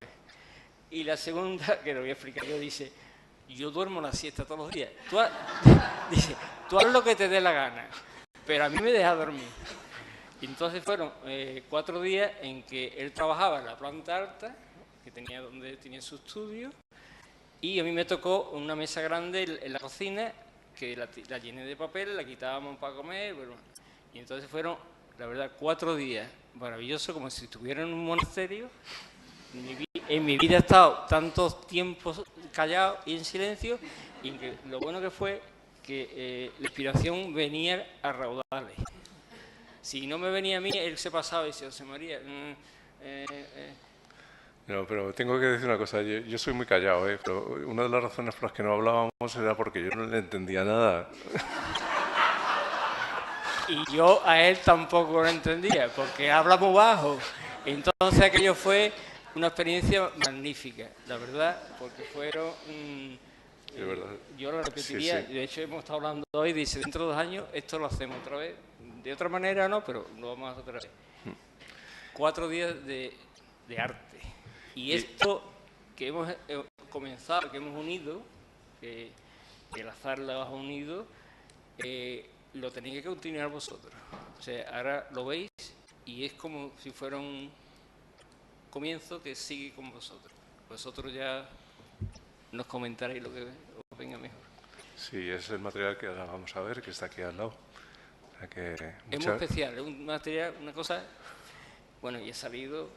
C: Y la segunda, que lo voy a explicar yo, dice, yo duermo la siesta todos los días. Dice, tú haz lo que te dé la gana, pero a mí me deja dormir. Y entonces fueron 4 días en que él trabajaba en la planta alta, donde tenía su estudio, y a mí me tocó una mesa grande en la cocina, que la llené de papel, la quitábamos para comer, bueno, y entonces fueron, la verdad, 4 días maravillosos, como si estuviera en un monasterio. En mi vida he estado tantos tiempos callado y en silencio, y que lo bueno que fue que la inspiración venía a raudales. Si no me venía a mí, él se pasaba y decía, José María...
B: No, pero tengo que decir una cosa, yo soy muy callado, pero una de las razones por las que no hablábamos era porque yo no le entendía nada.
C: Y yo a él tampoco lo entendía, porque habla muy bajo. Entonces aquello fue una experiencia magnífica, la verdad, porque fueron...
B: de verdad.
C: Yo lo repetiría,
B: Sí, sí.
C: de hecho hemos estado hablando hoy, dice, dentro de 2 años esto lo hacemos otra vez, de otra manera no, pero lo vamos a hacer otra vez. 4 días de arte. Y esto que hemos comenzado, que hemos unido, que el azar lo ha unido, lo tenéis que continuar vosotros. O sea, ahora lo veis y es como si fuera un comienzo que sigue con vosotros. Vosotros ya nos comentaréis lo que os venga mejor.
B: Sí, es el material que ahora vamos a ver, que está aquí al lado. O sea que
C: Es muy especial, es un material, una cosa... Bueno, y ha salido,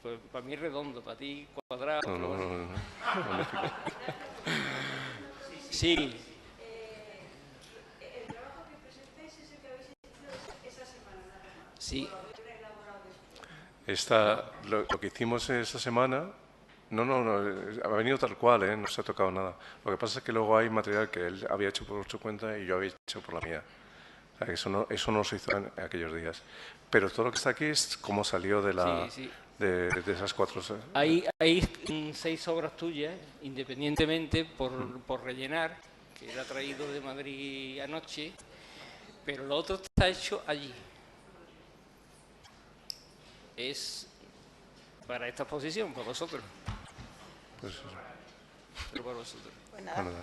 C: pues para mí redondo, para ti cuadrado.
B: No. Magnífico.
C: Sí.
D: El trabajo que presentáis es el que habéis hecho esa semana, ¿no?
C: Sí.
B: Lo que hicimos esta semana, ha venido tal cual, no se ha tocado nada. Lo que pasa es que luego hay material que él había hecho por su cuenta y yo había hecho por la mía. O sea, que eso no se hizo en aquellos días. Pero todo lo que está aquí es como salió de de esas 4.
C: Hay 6 obras tuyas, independientemente, por rellenar, que él ha traído de Madrid anoche, pero lo otro está hecho allí. Es para esta exposición, para vosotros.
B: Pues,
C: Pero para vosotros.
A: Pues nada,
B: bueno,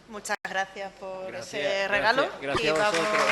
A: muchas gracias por
C: Gracias,
A: ese regalo.
C: gracias
A: y
C: a
A: vamos
C: vosotros.